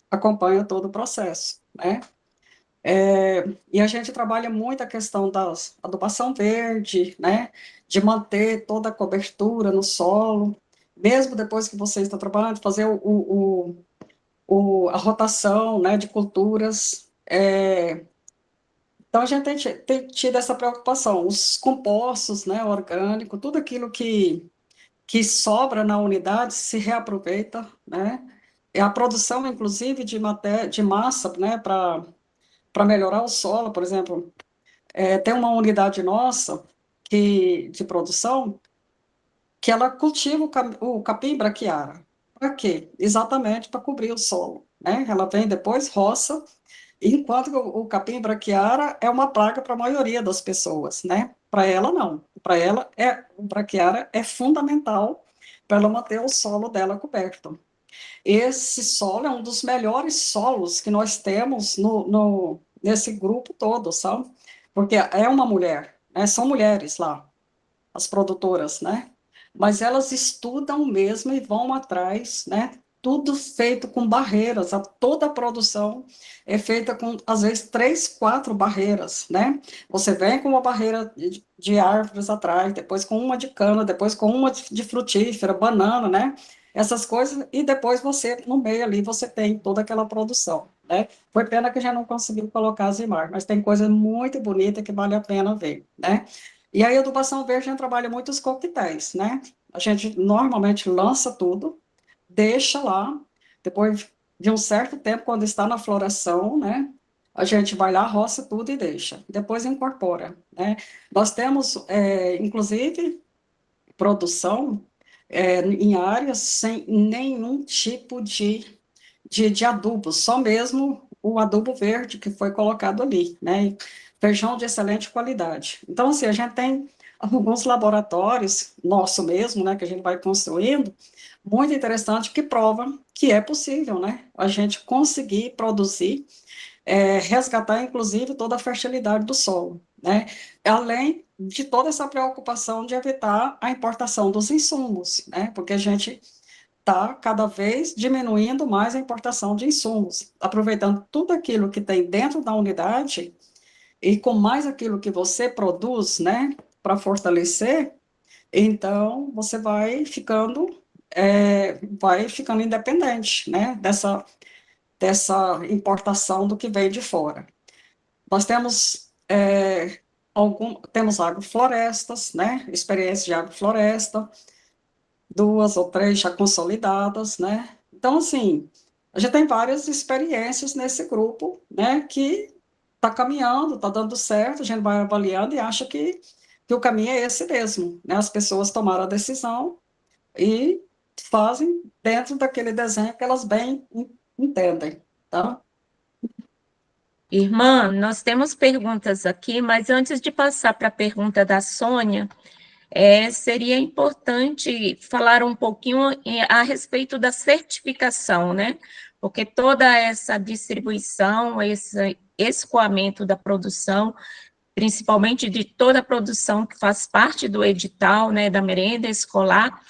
acompanha todo o processo, né? E a gente trabalha muito a questão da adubação verde, né? De manter toda a cobertura no solo, mesmo depois que você está trabalhando, fazer a rotação, né, de culturas. Então, a gente tem tido essa preocupação. Os compostos, né, orgânico, tudo aquilo que sobra na unidade se reaproveita, né? E a produção, inclusive, de massa, né, para melhorar o solo, por exemplo, tem uma unidade nossa de produção que ela cultiva o capim braquiara. Para quê? Exatamente para cobrir o solo, né? Ela vem depois, roça, enquanto que o capim braquiara é uma praga para a maioria das pessoas, né? Para ela, não. Para ela, o braquiara é fundamental para ela manter o solo dela coberto. Esse solo é um dos melhores solos que nós temos nesse grupo todo, sabe? Porque é uma mulher, né? São mulheres lá, as produtoras, né? Mas elas estudam mesmo e vão atrás, né? Tudo feito com barreiras, toda a produção é feita com, às vezes, 3, 4 barreiras, né? Você vem com uma barreira de árvores atrás, depois com uma de cana, depois com uma de frutífera, banana, né? Essas coisas, e depois você, no meio ali, você tem toda aquela produção, né? Foi pena que já não conseguiu colocar as imagens, mas tem coisa muito bonita que vale a pena ver, né? E aí, a adubação verde, a gente trabalha muito os coquetéis, né? A gente normalmente lança tudo, deixa lá, depois de um certo tempo, quando está na floração, né? A gente vai lá, roça tudo e deixa. Depois incorpora, né? Nós temos, inclusive, produção em áreas sem nenhum tipo de adubo, só mesmo o adubo verde que foi colocado ali, né? Feijão de excelente qualidade. Então, assim, a gente tem alguns laboratórios, nosso mesmo, né, que a gente vai construindo, muito interessante, que provam que é possível, né, a gente conseguir produzir, resgatar, inclusive, toda a fertilidade do solo, né, além de toda essa preocupação de evitar a importação dos insumos, né, porque a gente está cada vez diminuindo mais a importação de insumos, aproveitando tudo aquilo que tem dentro da unidade e com mais aquilo que você produz, né, para fortalecer, então você vai ficando independente, né, dessa importação do que vem de fora. Nós temos temos agroflorestas, né, experiência de agrofloresta, 2 ou 3 já consolidadas, né? Então, assim, a gente tem várias experiências nesse grupo, né, que está caminhando, está dando certo, a gente vai avaliando e acha que o caminho é esse mesmo, né? As pessoas tomaram a decisão e fazem dentro daquele desenho que elas bem entendem, tá? Irmã, nós temos perguntas aqui, mas antes de passar para a pergunta da Sônia, seria importante falar um pouquinho a respeito da certificação, né? Porque toda essa distribuição, esse escoamento da produção, principalmente de toda a produção que faz parte do edital, né, da merenda escolar,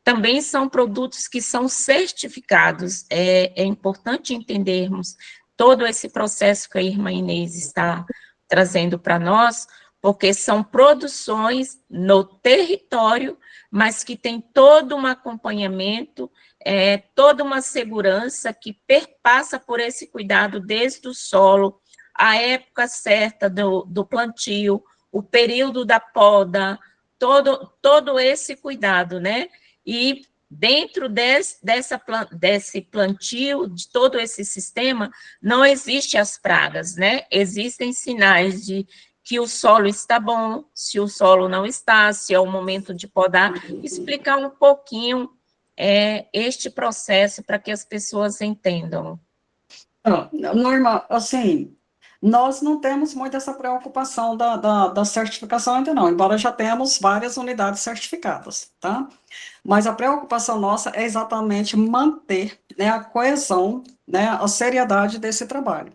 também são produtos que são certificados. É importante entendermos todo esse processo que a irmã Inês está trazendo para nós, porque são produções no território, mas que tem todo um acompanhamento, toda uma segurança que perpassa por esse cuidado desde o solo, a época certa do plantio, o período da poda, todo esse cuidado, né? E dentro desse plantio, de todo esse sistema, não existe as pragas, né? Existem sinais de que o solo está bom, se o solo não está, se é o momento de podar, explicar um pouquinho este processo para que as pessoas entendam. Norma, assim, nós não temos muito essa preocupação da certificação ainda não, embora já temos várias unidades certificadas, tá? Mas a preocupação nossa é exatamente manter, né, a coesão, né, a seriedade desse trabalho.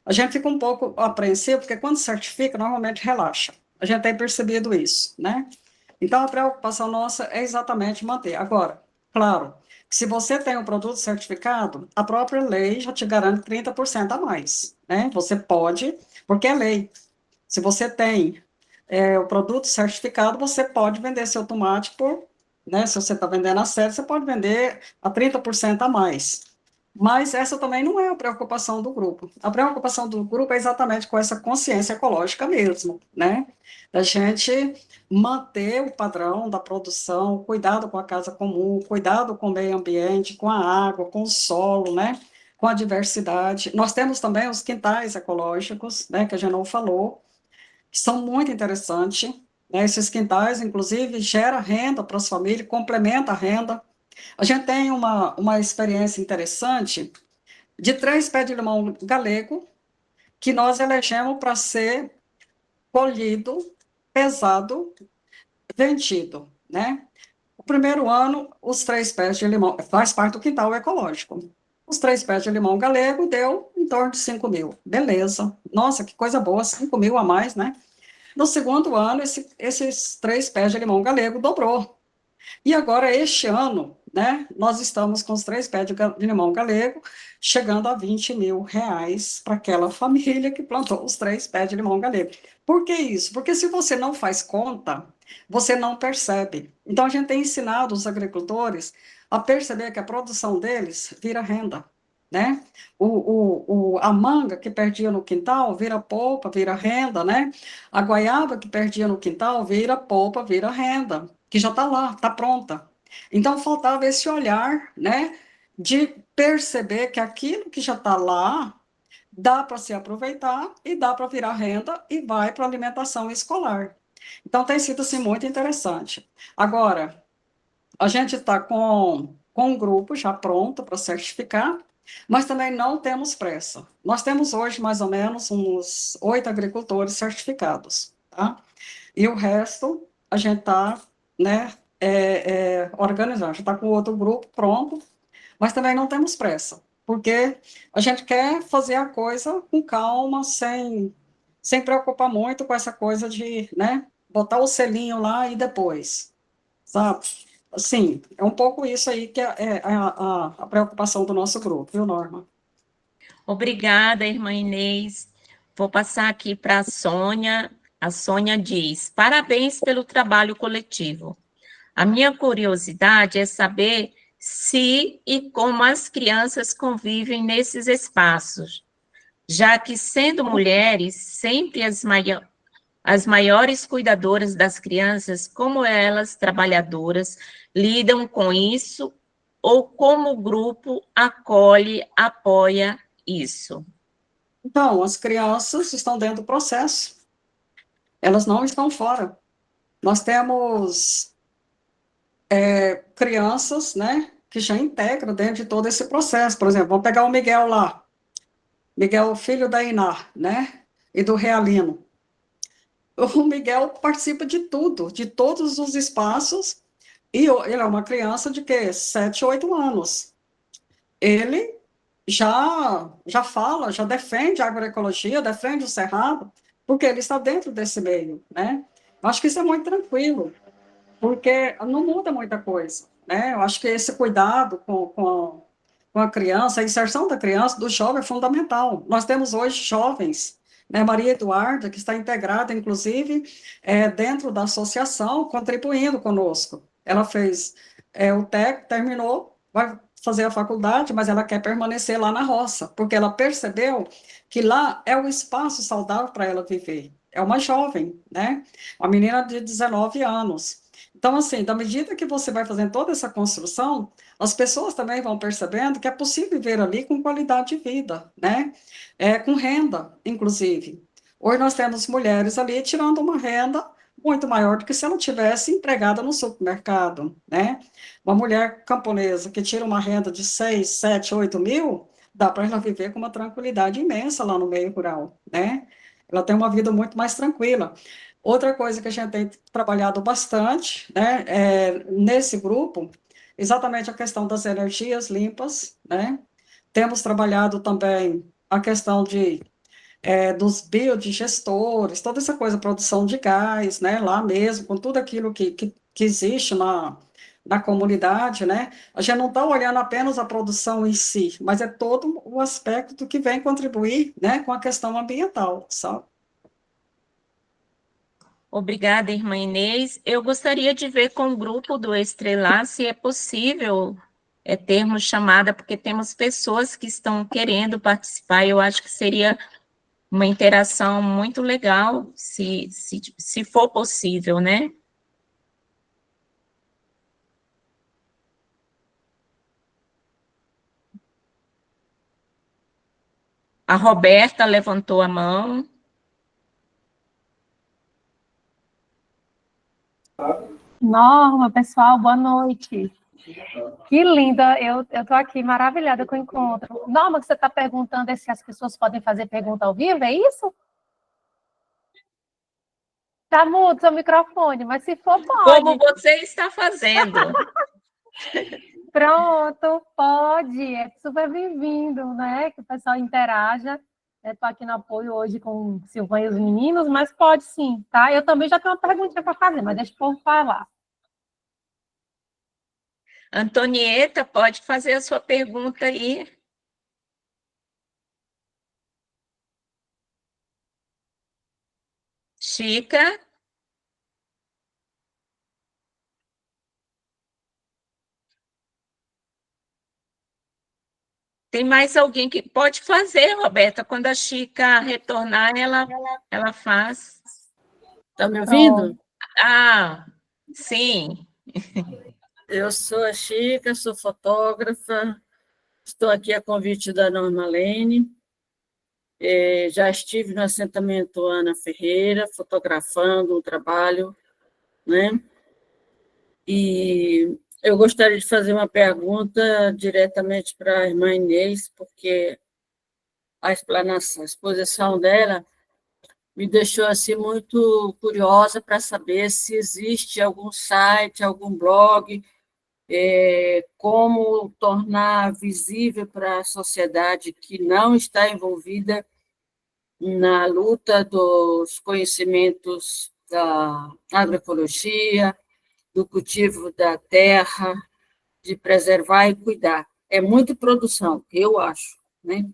A gente fica um pouco apreensivo, porque quando certifica, normalmente relaxa. A gente tem percebido isso, né? Então, a preocupação nossa é exatamente manter. Agora, claro, se você tem um produto certificado, a própria lei já te garante 30% a mais, né? Você pode, porque é lei. Se você tem o produto certificado, você pode vender seu tomate por, né? Se você está vendendo a sério, você pode vender a 30% a mais. Mas essa também não é a preocupação do grupo. A preocupação do grupo é exatamente com essa consciência ecológica mesmo, né? Da gente manter o padrão da produção, cuidado com a casa comum, cuidado com o meio ambiente, com a água, com o solo, né? Com a diversidade. Nós temos também os quintais ecológicos, né? Que a gente não falou, que são muito interessantes, né? Esses quintais, inclusive, geram renda para as famílias, complementa a renda. A gente tem uma experiência interessante de 3 pés de limão galego que nós elegemos para ser colhido, pesado, vendido, né? O primeiro ano, os 3 pés de limão, faz parte do quintal ecológico. Os 3 pés de limão galego deu em torno de 5 mil. Beleza. Nossa, que coisa boa, 5 mil a mais, né? No segundo ano, esses 3 pés de limão galego dobrou. E agora, este ano, né, nós estamos com os 3 pés de limão galego, chegando a 20 mil reais para aquela família que plantou os 3 pés de limão galego. Por que isso? Porque se você não faz conta, você não percebe. Então, a gente tem ensinado os agricultores a perceber que a produção deles vira renda, né? A manga que perdia no quintal vira polpa, vira renda, né? A goiaba que perdia no quintal vira polpa, vira renda, que já está lá, está pronta. Então, faltava esse olhar, né, de perceber que aquilo que já está lá dá para se aproveitar e dá para virar renda e vai para a alimentação escolar. Então, tem sido, assim, muito interessante. Agora, a gente está com um grupo já pronto para certificar, mas também não temos pressa. Nós temos hoje, mais ou menos, uns 8 agricultores certificados, tá? E o resto, a gente está, né, organizando. A gente está com outro grupo pronto, mas também não temos pressa, porque a gente quer fazer a coisa com calma, sem preocupar muito com essa coisa de, né, botar o selinho lá e depois, sabe? Assim, é um pouco isso aí que é a preocupação do nosso grupo, viu, Norma? Obrigada, irmã Inês. Vou passar aqui para a Sônia. A Sônia diz: parabéns pelo trabalho coletivo. A minha curiosidade é saber se e como as crianças convivem nesses espaços, já que, sendo mulheres, sempre as maiores cuidadoras das crianças, como elas, trabalhadoras, lidam com isso, ou como o grupo acolhe, apoia isso? Então, as crianças estão dentro do processo, elas não estão fora. Nós temos crianças, né, que já integram dentro de todo esse processo. Por exemplo, vamos pegar o Miguel lá, Miguel, filho da Iná, né, e do Realino. O Miguel participa de tudo, de todos os espaços, e ele é uma criança de 7, 8 anos. Ele já fala, já defende a agroecologia, defende o cerrado, porque ele está dentro desse meio, né? Eu acho que isso é muito tranquilo, porque não muda muita coisa, né? Eu acho que esse cuidado com a criança, a inserção da criança, do jovem é fundamental. Nós temos hoje jovens né, Maria Eduarda, que está integrada, inclusive, dentro da associação, contribuindo conosco. Ela fez o TEC, terminou, vai fazer a faculdade, mas ela quer permanecer lá na roça, porque ela percebeu que lá é o espaço saudável para ela viver. É uma jovem, né? Uma menina de 19 anos. Então, assim, da medida que você vai fazendo toda essa construção, as pessoas também vão percebendo que é possível viver ali com qualidade de vida, né? Com renda, inclusive. Hoje nós temos mulheres ali tirando uma renda muito maior do que se ela tivesse empregada no supermercado, né? Uma mulher camponesa que tira uma renda de 6, 7, 8 mil, dá para ela viver com uma tranquilidade imensa lá no meio rural, né? Ela tem uma vida muito mais tranquila. Outra coisa que a gente tem trabalhado bastante, né, nesse grupo, exatamente a questão das energias limpas, né? Temos trabalhado também a questão dos biodigestores, toda essa coisa, produção de gás, né, lá mesmo, com tudo aquilo que existe na comunidade, né? A gente não está olhando apenas a produção em si, mas é todo o aspecto que vem contribuir, né, com a questão ambiental, sabe? Obrigada, irmã Inês. Eu gostaria de ver com o grupo do Estrelar se é possível termos chamada, porque temos pessoas que estão querendo participar. Eu acho que seria uma interação muito legal, se for possível, né? A Roberta levantou a mão. Norma, pessoal, boa noite. Que linda, eu estou aqui maravilhada com o encontro. Norma, que você está perguntando é se as pessoas podem fazer pergunta ao vivo, é isso? Tá mudo seu microfone, mas se for, pode. Como você está fazendo? Pronto, pode, é super bem-vindo, né? Que o pessoal interaja. Estou aqui no apoio hoje com Silvana e os meninos, mas pode sim, tá? Eu também já tenho uma perguntinha para fazer, mas deixa o povo falar. Antonieta, pode fazer a sua pergunta aí. Chica. Tem mais alguém que pode fazer, Roberta? Quando a Chica retornar, ela faz. Está me ouvindo? Ah, sim. Eu sou a Chica, sou fotógrafa, estou aqui a convite da Norma Lene. Já estive no assentamento Ana Ferreira, fotografando o trabalho, né? E eu gostaria de fazer uma pergunta diretamente para a irmã Inês, porque a exposição dela me deixou assim muito curiosa para saber se existe algum site, algum blog, como tornar visível para a sociedade que não está envolvida na luta dos conhecimentos da agroecologia, do cultivo da terra, de preservar e cuidar. É muita produção, eu acho, né?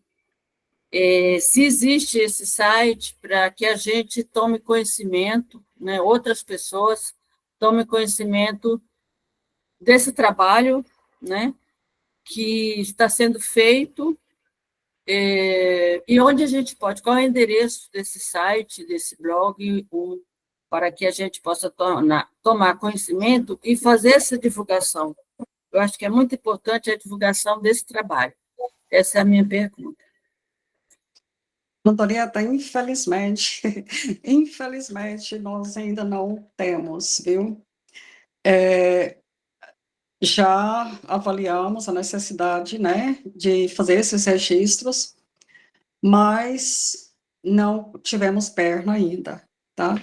Se existe esse site para que a gente tome conhecimento, né, outras pessoas tomem conhecimento desse trabalho, né, que está sendo feito, e onde a gente pode, qual é o endereço desse site, desse blog, para que a gente possa tomar conhecimento e fazer essa divulgação. Eu acho que é muito importante a divulgação desse trabalho. Essa é a minha pergunta. Antonieta, infelizmente, infelizmente, nós ainda não temos, viu? Já avaliamos a necessidade, né, de fazer esses registros, mas não tivemos perna ainda, tá?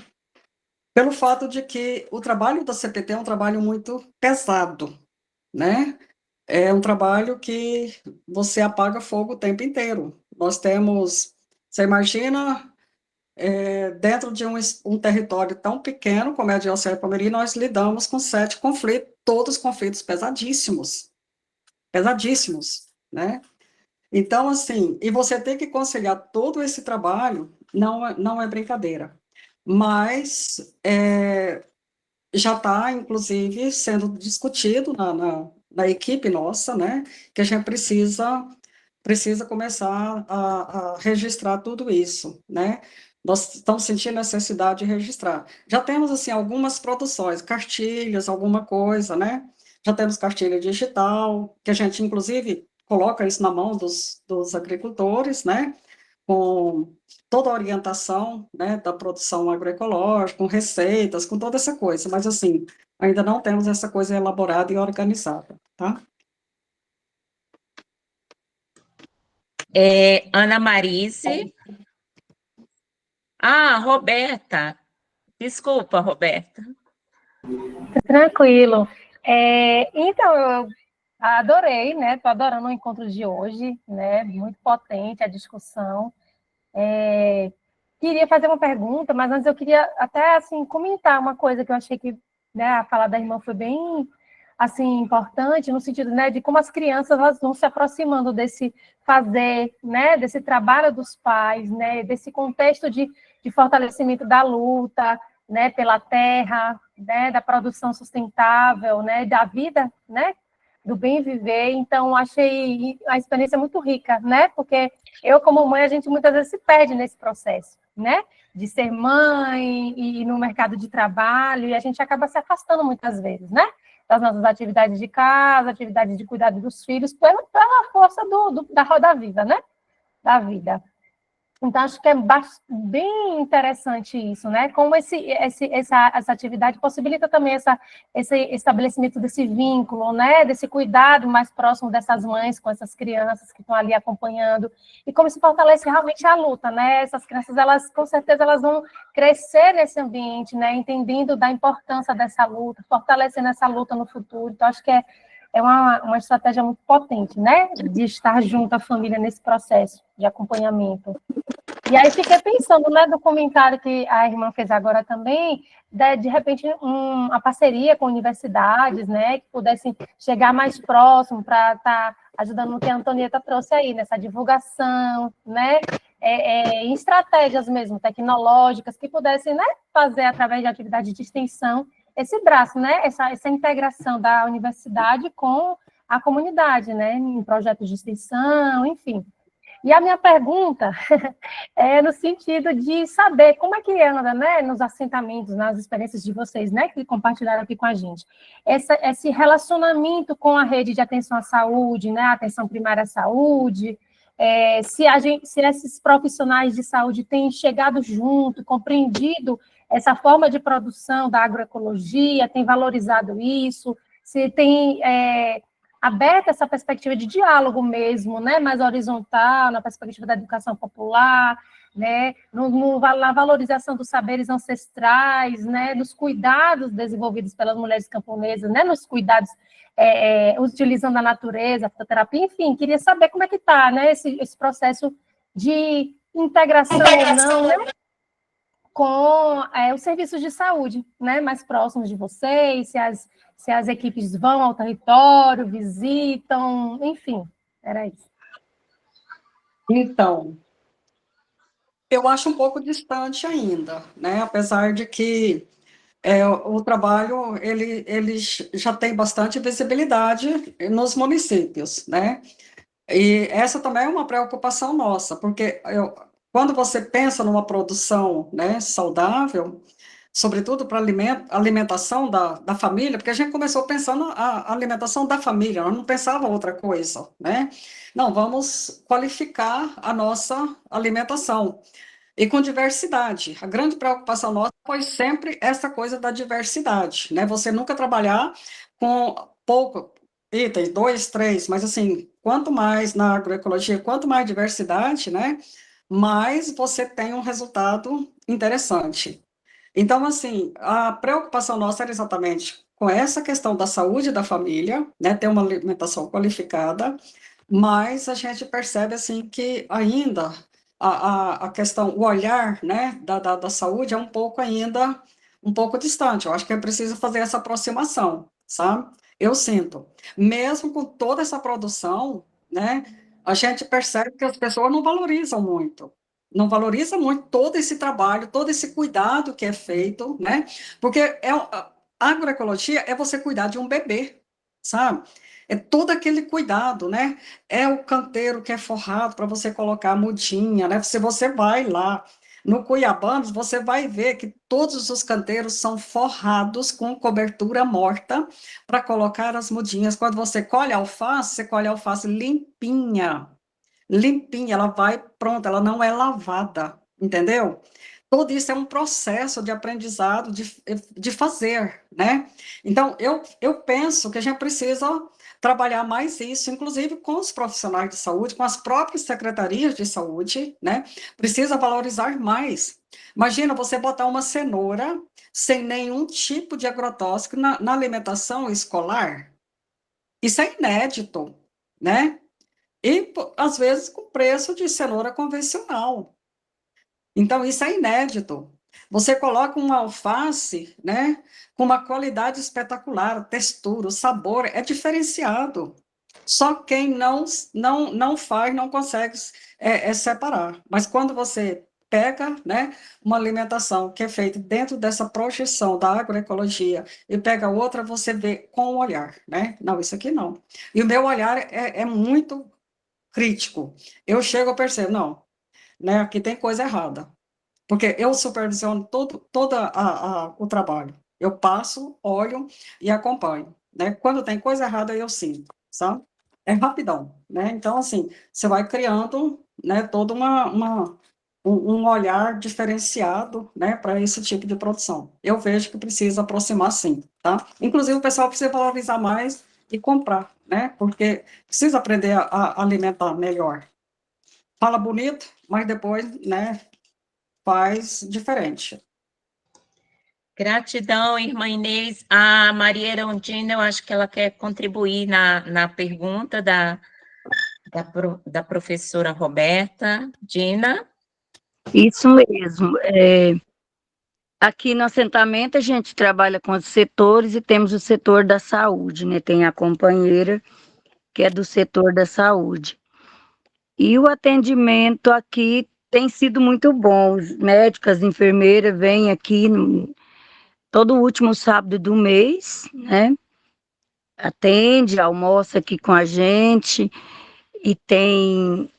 Pelo fato de que o trabalho da CPT é um trabalho muito pesado, né? É um trabalho que você apaga fogo o tempo inteiro. Nós temos, você imagina, dentro de um território tão pequeno como é a Diocese de Palmeiras, nós lidamos com 7 conflitos, todos conflitos pesadíssimos, né? Então, assim, e você tem que conciliar todo esse trabalho, não é brincadeira. Mas já está, inclusive, sendo discutido na equipe nossa, né? Que a gente precisa começar a registrar tudo isso, né? Nós estamos sentindo necessidade de registrar. Já temos, assim, algumas produções, cartilhas, alguma coisa, né? Já temos cartilha digital, que a gente, inclusive, coloca isso na mão dos agricultores, né? Com toda a orientação, né, da produção agroecológica, com receitas, com toda essa coisa, mas, assim, ainda não temos essa coisa elaborada e organizada, tá? Ana Marise. Ah, Roberta. Desculpa, Roberta. Tranquilo. Então, eu adorei, né? Estou adorando o encontro de hoje, né? Muito potente a discussão. Queria fazer uma pergunta, mas antes eu queria até assim comentar uma coisa que eu achei que, né, a fala da irmã foi bem assim importante no sentido, né, de como as crianças elas vão se aproximando desse fazer, né, desse trabalho dos pais, né, desse contexto de fortalecimento da luta, né, pela terra, né, da produção sustentável, né, da vida, né, do bem viver. Então, achei a experiência muito rica, né, porque eu, como mãe, a gente muitas vezes se perde nesse processo, né, de ser mãe e no mercado de trabalho, e a gente acaba se afastando muitas vezes, né, das nossas atividades de casa, atividades de cuidado dos filhos, pela força da roda viva, né, da vida. Então, acho que é bem interessante isso, né? Como essa atividade possibilita também esse estabelecimento desse vínculo, né? Desse cuidado mais próximo dessas mães com essas crianças que estão ali acompanhando, e como se fortalece realmente a luta, né? Essas crianças, elas, com certeza, elas vão crescer nesse ambiente, né? Entendendo da importância dessa luta, fortalecendo essa luta no futuro. Então, acho que é uma estratégia muito potente, né? De estar junto à família nesse processo de acompanhamento. E aí fiquei pensando, né, do comentário que a irmã fez agora também, de repente a parceria com universidades, né, que pudessem chegar mais próximo para estar ajudando no que a Antonieta trouxe aí, nessa divulgação, né, em estratégias mesmo tecnológicas que pudessem, né, fazer através de atividade de extensão esse braço, né, essa integração da universidade com a comunidade, né, em projetos de extensão, enfim. E a minha pergunta é no sentido de saber como é que anda, né, nos assentamentos, nas experiências de vocês, né, que compartilharam aqui com a gente, esse relacionamento com a rede de atenção à saúde, né, atenção primária à saúde, se esses profissionais de saúde têm chegado junto, compreendido essa forma de produção da agroecologia, têm valorizado isso, se tem aberta essa perspectiva de diálogo mesmo, né, mais horizontal, na perspectiva da educação popular, né, na valorização dos saberes ancestrais, né, dos cuidados desenvolvidos pelas mulheres camponesas, né, nos cuidados utilizando a natureza, a fitoterapia, enfim, queria saber como é que está, né, esse processo de integração ou não, né, com os serviços de saúde, né, mais próximos de vocês, se as equipes vão ao território, visitam, enfim, era isso. Então, eu acho um pouco distante ainda, né, apesar de que o trabalho, ele já tem bastante visibilidade nos municípios, né, e essa também é uma preocupação nossa, porque quando você pensa numa produção, né, saudável, sobretudo para alimentação da família, porque a gente começou pensando a alimentação da família, nós não pensava outra coisa, né? Não, vamos qualificar a nossa alimentação. E com diversidade. A grande preocupação nossa foi sempre essa coisa da diversidade, né? Você nunca trabalhar com pouco itens, 2, 3, mas assim, quanto mais na agroecologia, quanto mais diversidade, né? Mais você tem um resultado interessante. Então, assim, a preocupação nossa era exatamente com essa questão da saúde da família, né, ter uma alimentação qualificada, mas a gente percebe, assim, que ainda a questão, o olhar, né, da saúde é um pouco distante. Eu acho que é preciso fazer essa aproximação, sabe? Eu sinto. Mesmo com toda essa produção, né, a gente percebe que as pessoas não valorizam muito. Não valoriza muito todo esse trabalho, todo esse cuidado que é feito, né? Porque a agroecologia é você cuidar de um bebê, sabe? É todo aquele cuidado, né? É o canteiro que é forrado para você colocar a mudinha, né? Se você vai lá no Cuiabanos, você vai ver que todos os canteiros são forrados com cobertura morta para colocar as mudinhas. Quando você colhe a alface, você colhe a alface limpinha, limpinha, ela vai pronta, ela não é lavada, entendeu? Tudo isso é um processo de aprendizado, de fazer, né? Então, eu penso que a gente precisa trabalhar mais isso, inclusive com os profissionais de saúde, com as próprias secretarias de saúde, né? Precisa valorizar mais. Imagina você botar uma cenoura sem nenhum tipo de agrotóxico na alimentação escolar. Isso é inédito, né? E, às vezes, com preço de cenoura convencional. Então, isso é inédito. Você coloca uma alface, né, com uma qualidade espetacular, a textura, o sabor é diferenciado. Só quem não faz, não consegue separar. Mas quando você pega, né, uma alimentação que é feita dentro dessa projeção da agroecologia e pega outra, você vê com o olhar, né? Não, isso aqui não. E o meu olhar é muito crítico. Eu chego a perceber, não, né, aqui tem coisa errada. Porque eu supervisiono todo o trabalho. Eu passo, olho e acompanho, né? Quando tem coisa errada, eu sinto, sabe? É rapidão, né? Então, assim, você vai criando, né, todo um olhar diferenciado, né, para esse tipo de produção. Eu vejo que precisa aproximar, sim, tá? Inclusive, o pessoal precisa valorizar mais e comprar, né? Porque precisa aprender a alimentar melhor. Fala bonito, mas depois, né, faz diferente. Gratidão, irmã Inês. A Maria Erundina, eu acho que ela quer contribuir na pergunta da professora Roberta. Dina? Isso mesmo. Aqui no assentamento a gente trabalha com os setores e temos o setor da saúde, né? Tem a companheira que é do setor da saúde. E o atendimento aqui tem sido muito bom. Os médicos, as enfermeiras vêm aqui todo último sábado do mês, né? Atende, almoça aqui com a gente e tem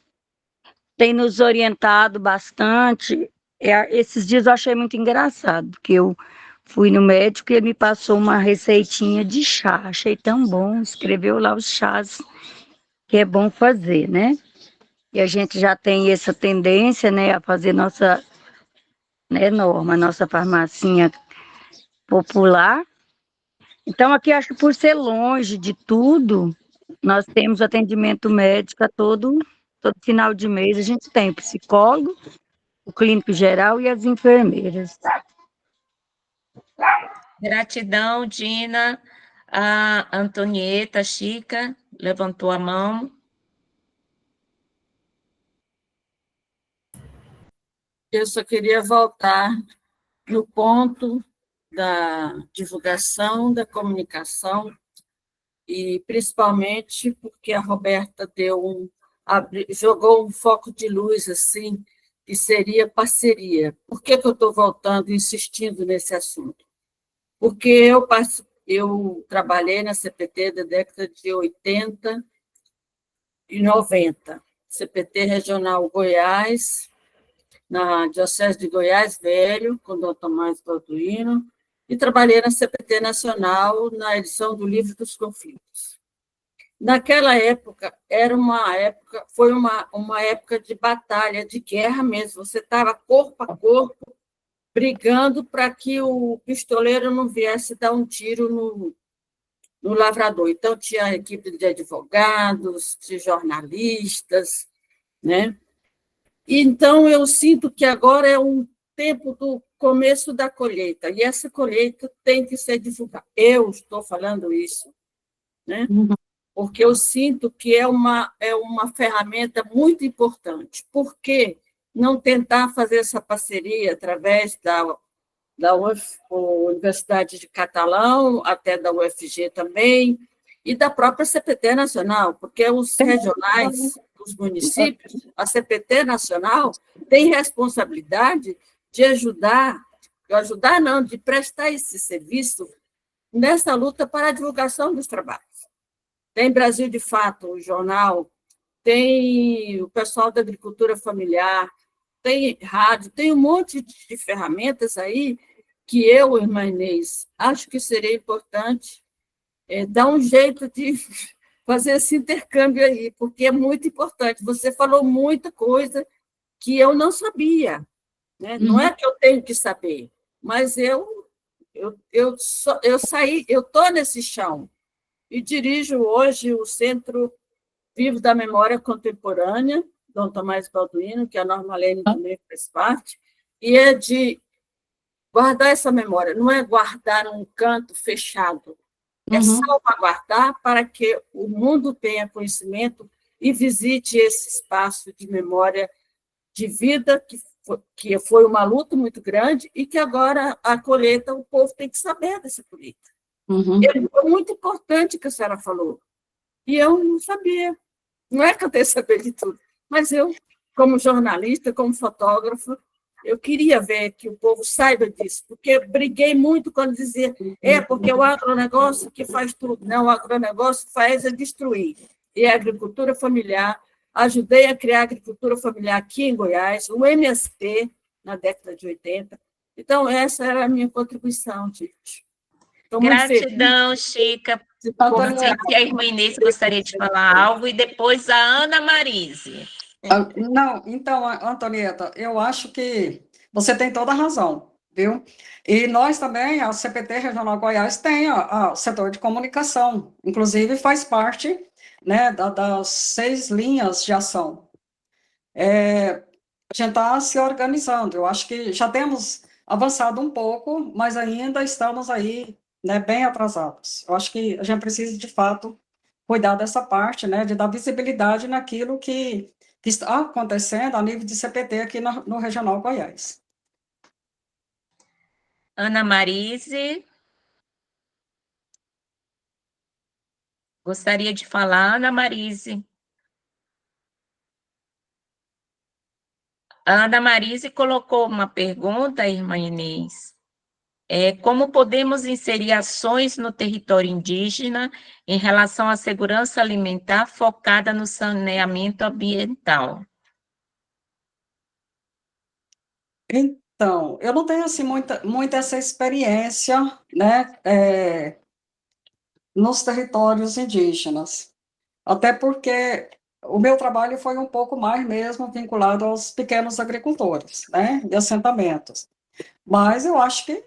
nos orientado bastante. Esses dias eu achei muito engraçado, porque eu fui no médico e ele me passou uma receitinha de chá. Achei tão bom, escreveu lá os chás que é bom fazer, né? E a gente já tem essa tendência, né, a fazer nossa, né, Norma, nossa farmacinha popular. Então, aqui acho que por ser longe de tudo, nós temos atendimento médico todo final de mês. A gente tem o psicólogo, o clínico geral e as enfermeiras. Gratidão, Dina. A Antonieta Chica levantou a mão. Eu só queria voltar no ponto da divulgação, da comunicação, e principalmente porque a Roberta jogou um foco de luz assim, que seria parceria. Por que eu estou voltando e insistindo nesse assunto? Porque eu trabalhei na CPT da década de 80 e 90, CPT Regional Goiás, na Diocese de Goiás Velho, com o Dr. Tomás Balduino, e trabalhei na CPT Nacional, na edição do Livro dos Conflitos. Naquela época, foi uma época de batalha, de guerra mesmo, você estava corpo a corpo, brigando para que o pistoleiro não viesse dar um tiro no lavrador. Então, tinha a equipe de advogados, de jornalistas, né? Então, eu sinto que agora é um tempo do começo da colheita, e essa colheita tem que ser divulgada. Eu estou falando isso, né? Porque eu sinto que é uma ferramenta muito importante. Por que não tentar fazer essa parceria através da Universidade de Catalão, até da UFG também, e da própria CPT Nacional, porque os regionais os municípios, a CPT nacional tem responsabilidade de de prestar esse serviço nessa luta para a divulgação dos trabalhos. Tem Brasil de Fato, o jornal, tem o pessoal da agricultura familiar, tem rádio, tem um monte de ferramentas aí que eu, irmã Inês, acho que seria importante dar um jeito de fazer esse intercâmbio aí, porque é muito importante. Você falou muita coisa que eu não sabia, né? Não é que eu tenho que saber, mas eu estou nesse chão e dirijo hoje o Centro Vivo da Memória Contemporânea, Dom Tomás Balduino, que a Normalene também faz parte, e é de guardar essa memória, não é guardar num canto fechado, é salvaguardar para que o mundo tenha conhecimento e visite esse espaço de memória de vida, que foi uma luta muito grande, e que agora a colheita, o povo tem que saber dessa colheita. É muito importante o que a senhora falou, e eu não sabia. Não é que eu tenho que saber de tudo, mas eu, como jornalista, como fotógrafo, eu queria ver que o povo saiba disso, porque briguei muito quando dizia, porque o agronegócio que faz tudo. Não, o agronegócio faz é destruir. E a agricultura familiar, ajudei a criar a agricultura familiar aqui em Goiás, o MST, na década de 80. Então, essa era a minha contribuição, gente. Gratidão, Chica. Não sei se a irmã Inês gostaria de falar algo, e depois a Ana Marise. Não, então, Antonieta, eu acho que você tem toda a razão, viu? E nós também, a CPT Regional Goiás, tem o setor de comunicação, inclusive faz parte, né, das 6 linhas de ação. A gente está se organizando, eu acho que já temos avançado um pouco, mas ainda estamos aí, né, bem atrasados. Eu acho que a gente precisa, de fato, cuidar dessa parte, né, de dar visibilidade naquilo que está acontecendo a nível de CPT aqui no Regional Goiás. Ana Marise. Gostaria de falar, Ana Marise. A Ana Marise colocou uma pergunta, irmã Inês. Como podemos inserir ações no território indígena em relação à segurança alimentar focada no saneamento ambiental? Então, eu não tenho assim muita essa experiência, né, nos territórios indígenas, até porque o meu trabalho foi um pouco mais mesmo vinculado aos pequenos agricultores, né, de assentamentos. Mas eu acho que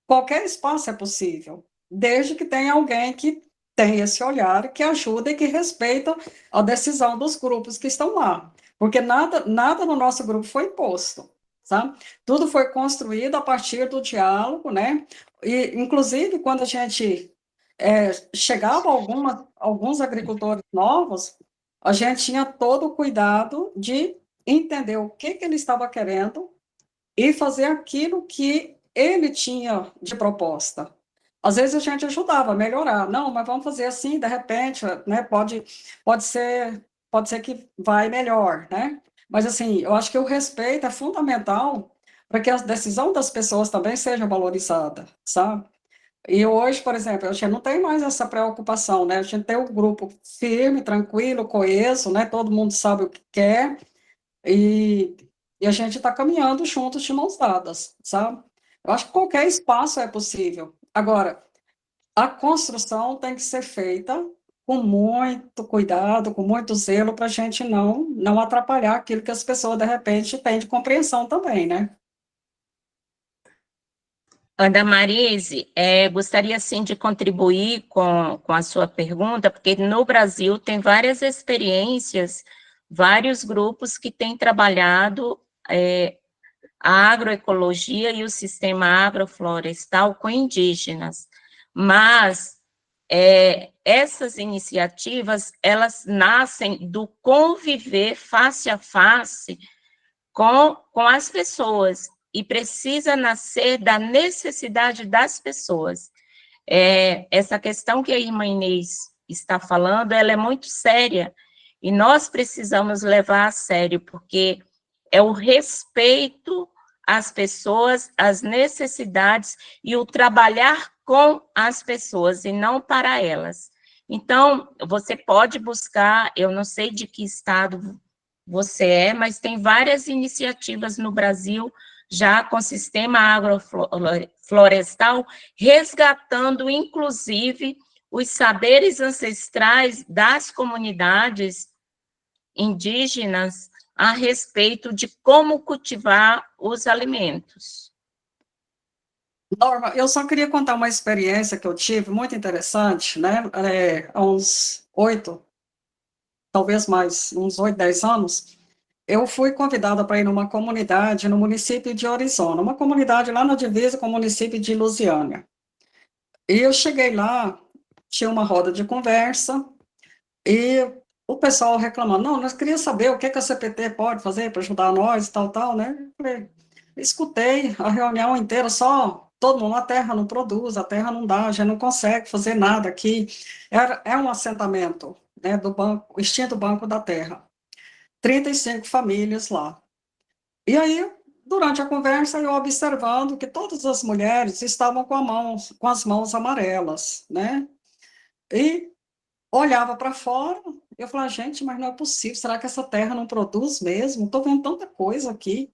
qualquer espaço é possível, desde que tenha alguém que tenha esse olhar, que ajuda e que respeita a decisão dos grupos que estão lá. Porque nada no nosso grupo foi imposto, sabe? Tudo foi construído a partir do diálogo, né? E, inclusive, quando a gente chegava alguns agricultores novos, a gente tinha todo o cuidado de entender o que ele estava querendo e fazer aquilo que ele tinha de proposta. Às vezes a gente ajudava a melhorar. Não, mas vamos fazer assim, de repente, né, pode ser que vai melhor, né? Mas, assim, eu acho que o respeito é fundamental para que a decisão das pessoas também seja valorizada, sabe? E hoje, por exemplo, a gente não tem mais essa preocupação, né? A gente tem um grupo firme, tranquilo, coeso, né? Todo mundo sabe o que quer, e a gente está caminhando juntos de mãos dadas, sabe? Eu acho que qualquer espaço é possível. Agora, a construção tem que ser feita com muito cuidado, com muito zelo, para a gente não atrapalhar aquilo que as pessoas, de repente, têm de compreensão também, né? Ana Marise, gostaria, sim, de contribuir com a sua pergunta, porque no Brasil tem várias experiências, vários grupos que têm trabalhado a agroecologia e o sistema agroflorestal com indígenas, mas essas iniciativas, elas nascem do conviver face a face com as pessoas, e precisa nascer da necessidade das pessoas. Essa questão que a irmã Inês está falando, ela é muito séria, E nós precisamos levar a sério, porque é o respeito às pessoas, às necessidades e o trabalhar com as pessoas e não para elas. Então, você pode buscar, eu não sei de que estado você é, mas tem várias iniciativas no Brasil já com sistema agroflorestal, resgatando, inclusive, os saberes ancestrais das comunidades indígenas a respeito de como cultivar os alimentos. Norma, eu só queria contar uma experiência que eu tive, muito interessante, né? Há uns 8, talvez mais, uns 8, 10 anos, eu fui convidada para ir numa comunidade no município de Orizona, uma comunidade lá na divisa com o município de Lusiânia. E eu cheguei lá, tinha uma roda de conversa, e o pessoal reclamando, não, nós queríamos saber o que a CPT pode fazer para ajudar nós, tal, né? Eu falei, escutei a reunião inteira, só todo mundo, a terra não produz, a terra não dá, a gente não consegue fazer nada aqui. É um assentamento, né, do banco, extinto Banco da Terra. 35 famílias lá. E aí, durante a conversa, eu observando que todas as mulheres estavam com as mãos amarelas, né? E olhava para fora, eu falava, gente, mas não é possível, será que essa terra não produz mesmo? Estou vendo tanta coisa aqui.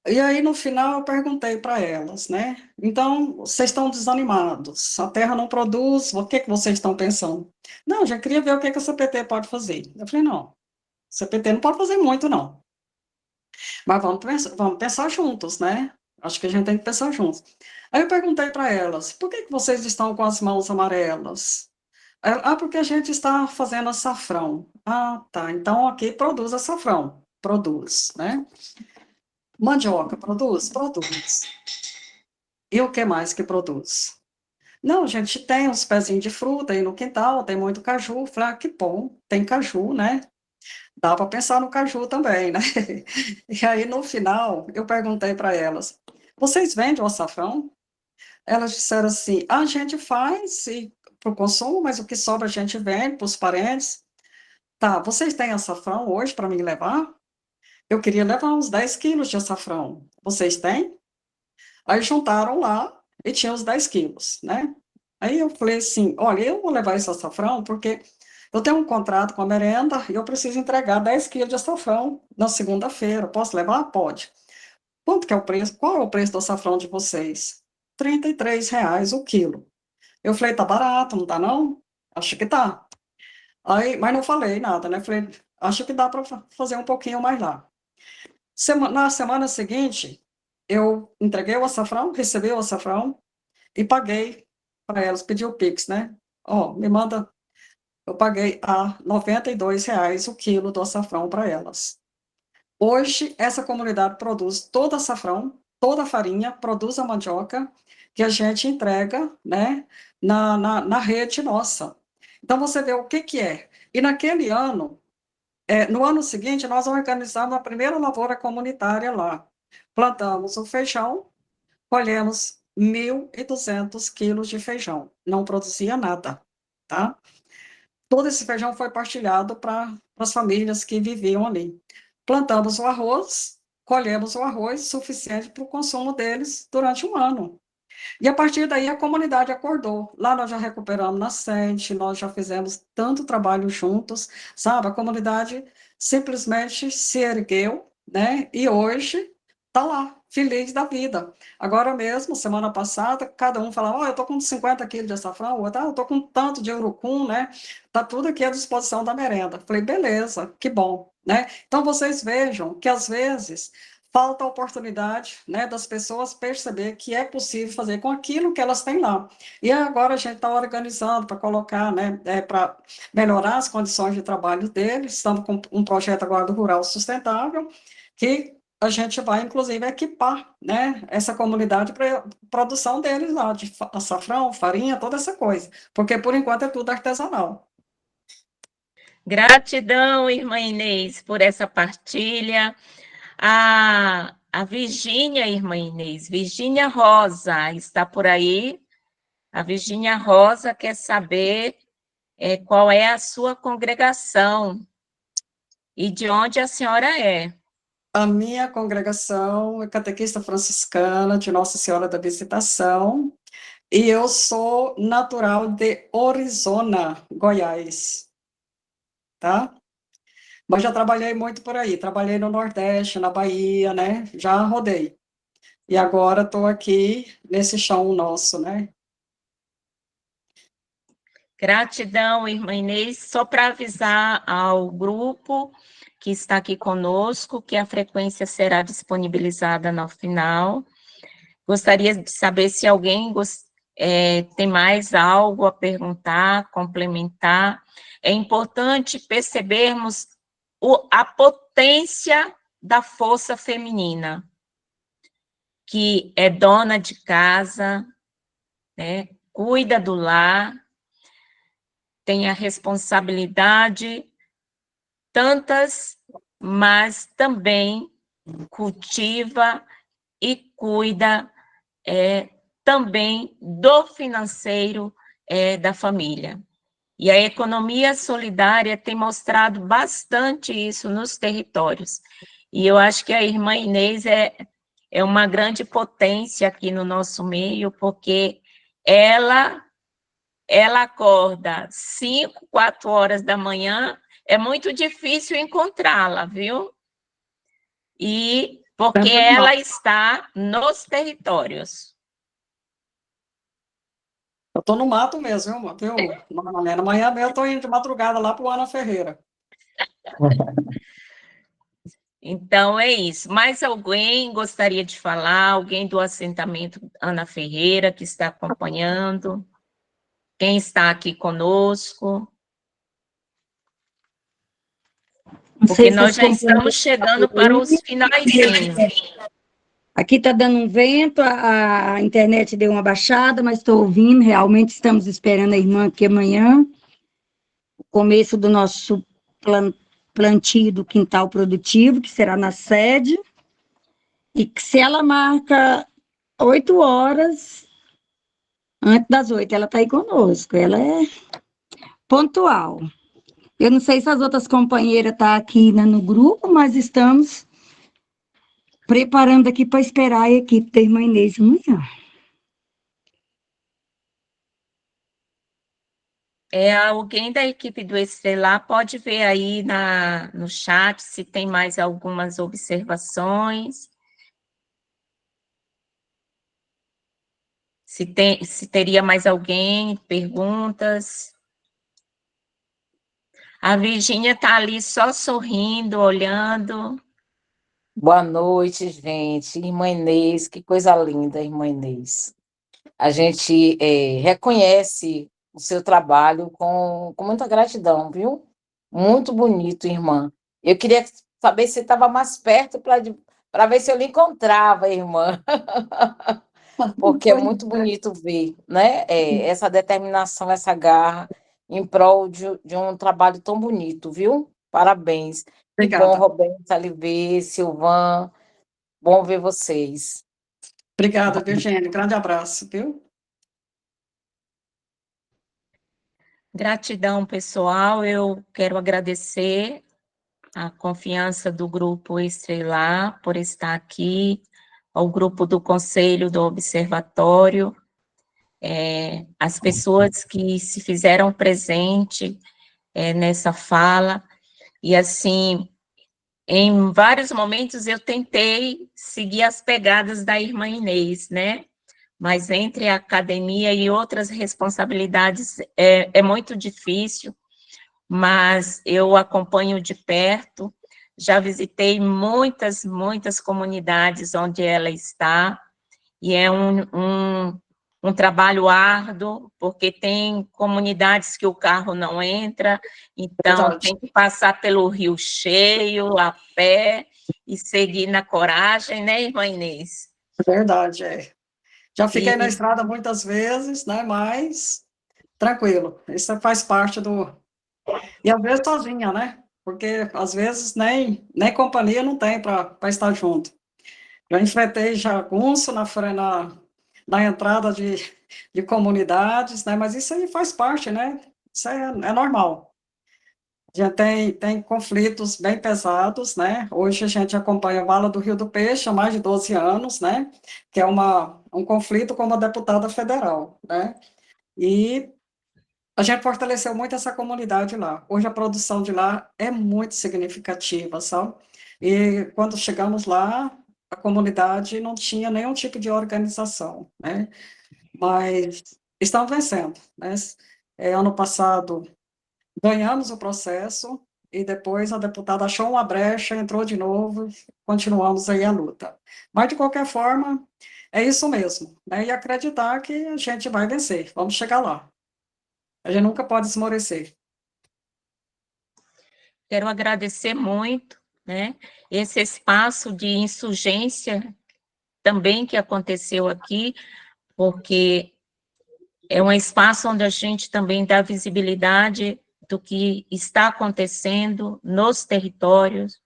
E aí, no final, eu perguntei para elas, né? Então, vocês estão desanimados, a terra não produz, o que vocês estão pensando? Não, já queria ver o que a CPT pode fazer. Eu falei, não, a CPT não pode fazer muito, não. Mas vamos pensar juntos, né? Acho que a gente tem que pensar juntos. Aí eu perguntei para elas, por que vocês estão com as mãos amarelas? Porque a gente está fazendo açafrão. Ah, tá. Então aqui produz açafrão. Produz, né? Mandioca, produz? Produz. E o que mais que produz? Não, a gente tem uns pezinhos de fruta aí no quintal, tem muito caju. Falei, que bom, tem caju, né? Dá para pensar no caju também, né? E aí, no final, eu perguntei para elas, vocês vendem o açafrão? Elas disseram assim, a gente faz para o consumo, mas o que sobra a gente vende para os parentes. Tá, vocês têm açafrão hoje para me levar? Eu queria levar uns 10 quilos de açafrão. Vocês têm? Aí juntaram lá e tinha os 10 quilos, né? Aí eu falei assim, olha, eu vou levar esse açafrão porque eu tenho um contrato com a merenda e eu preciso entregar 10 quilos de açafrão na segunda-feira. Posso levar? Pode. Quanto que é o preço? Qual é o preço do açafrão de vocês? R$ 33 o quilo. Eu falei, tá barato, não tá não? Acho que tá. Aí, mas não falei nada, né? Falei, acho que dá para fazer um pouquinho mais lá. Na semana seguinte, eu entreguei o açafrão, recebi o açafrão e paguei para elas, pedi o Pix, né? Ó, me manda. Eu paguei a R$ 92 o quilo do açafrão para elas. Hoje, essa comunidade produz todo açafrão, toda a farinha, produz a mandioca, que a gente entrega, né, na rede nossa. Então, você vê o que é. E naquele ano, no ano seguinte, nós organizamos a primeira lavoura comunitária lá. Plantamos o feijão, colhemos 1.200 quilos de feijão. Não produzia nada, tá? Todo esse feijão foi partilhado para as famílias que viviam ali. Plantamos o arroz, colhemos o arroz suficiente para o consumo deles durante um ano. E a partir daí a comunidade acordou. Lá nós já recuperamos nascente, nós já fizemos tanto trabalho juntos, sabe? A comunidade simplesmente se ergueu, né? E hoje está lá, feliz da vida. Agora mesmo, semana passada, cada um falava, eu estou com 50 quilos de açafrão, outro, eu estou com tanto de urucum, né? Está tudo aqui à disposição da merenda. Falei, beleza, que bom, né? Então, vocês vejam que, às vezes, falta a oportunidade, né, das pessoas perceber que é possível fazer com aquilo que elas têm lá. E agora a gente está organizando para colocar, né, para melhorar as condições de trabalho deles. Estamos com um projeto agora do Rural Sustentável, que a gente vai, inclusive, equipar, né, essa comunidade para a produção deles lá, de açafrão, farinha, toda essa coisa, porque, por enquanto, é tudo artesanal. Gratidão, irmã Inês, por essa partilha. A Virgínia, irmã Inês, Virgínia Rosa, está por aí? A Virgínia Rosa quer saber qual é a sua congregação e de onde a senhora é. A minha congregação é catequista franciscana de Nossa Senhora da Visitação, e eu sou natural de Orizona, Goiás, tá? Mas já trabalhei muito por aí, trabalhei no Nordeste, na Bahia, né? Já rodei. E agora estou aqui nesse chão nosso, né? Gratidão, irmã Inês. Só para avisar ao grupo que está aqui conosco que a frequência será disponibilizada no final. Gostaria de saber se alguém tem mais algo a perguntar, complementar. É importante percebermos a potência da força feminina, que é dona de casa, né, cuida do lar, tem a responsabilidade, tantas, mas também cultiva e cuida também do financeiro da família. E a economia solidária tem mostrado bastante isso nos territórios. E eu acho que a irmã Inês é uma grande potência aqui no nosso meio, porque ela acorda 5, 4 horas da manhã, é muito difícil encontrá-la, viu? E porque ela está nos territórios. Eu estou no mato mesmo, viu? Amanhã mesmo eu estou indo de madrugada lá para o Ana Ferreira. Então, é isso. Mais alguém gostaria de falar? Alguém do assentamento Ana Ferreira que está acompanhando? Quem está aqui conosco? Porque nós já estamos chegando para os finalzinhos. Aqui está dando um vento, a internet deu uma baixada, mas estou ouvindo, realmente estamos esperando a irmã aqui amanhã, o começo do nosso plantio do quintal produtivo, que será na sede, e que se ela marca 8 horas, antes das 8, ela está aí conosco, ela é pontual. Eu não sei se as outras companheiras estão aqui no grupo, mas estamos preparando aqui para esperar a equipe da irmã Inês amanhã. Alguém da equipe do Estrelar pode ver aí no chat se tem mais algumas observações. Se teria mais alguém, perguntas. A Virgínia está ali só sorrindo, olhando. Boa noite, gente. Irmã Inês, que coisa linda, irmã Inês. A gente reconhece o seu trabalho com muita gratidão, viu? Muito bonito, irmã. Eu queria saber se você estava mais perto para ver se eu lhe encontrava, irmã. Porque é muito bonito ver, né? Essa determinação, essa garra em prol de um trabalho tão bonito, viu? Parabéns. Obrigada. Bom, Roberta, Alive, Silvan, bom ver vocês. Obrigada, Virgínia. Grande abraço, viu? Gratidão, pessoal. Eu quero agradecer a confiança do Grupo Estrelar por estar aqui, ao grupo do Conselho do Observatório, as pessoas que se fizeram presente nessa fala, e assim, em vários momentos eu tentei seguir as pegadas da irmã Inês, né? Mas entre a academia e outras responsabilidades é muito difícil, mas eu acompanho de perto, já visitei muitas comunidades onde ela está, e é um trabalho árduo, porque tem comunidades que o carro não entra, então tem que passar pelo rio cheio, a pé, e seguir na coragem, né, irmã Inês? Verdade, Já fiquei na estrada muitas vezes, né, mas tranquilo, isso faz parte do... E às vezes sozinha, né? Porque às vezes nem companhia não tem para estar junto. Já enfrentei jagunço na entrada de comunidades, né? Mas isso aí faz parte, né? Isso é normal. A gente tem conflitos bem pesados, né? Hoje a gente acompanha a Vala do Rio do Peixe há mais de 12 anos, né? Que é um conflito com uma deputada federal, né? E a gente fortaleceu muito essa comunidade lá. Hoje a produção de lá é muito significativa, sabe? E quando chegamos lá, a comunidade não tinha nenhum tipo de organização, né? Mas estão vencendo, né? Ano passado ganhamos o processo e depois a deputada achou uma brecha, entrou de novo, continuamos aí a luta. Mas, de qualquer forma, é isso mesmo, né? E acreditar que a gente vai vencer, vamos chegar lá. A gente nunca pode esmorecer. Quero agradecer muito, né, esse espaço de insurgência também que aconteceu aqui, porque é um espaço onde a gente também dá visibilidade do que está acontecendo nos territórios,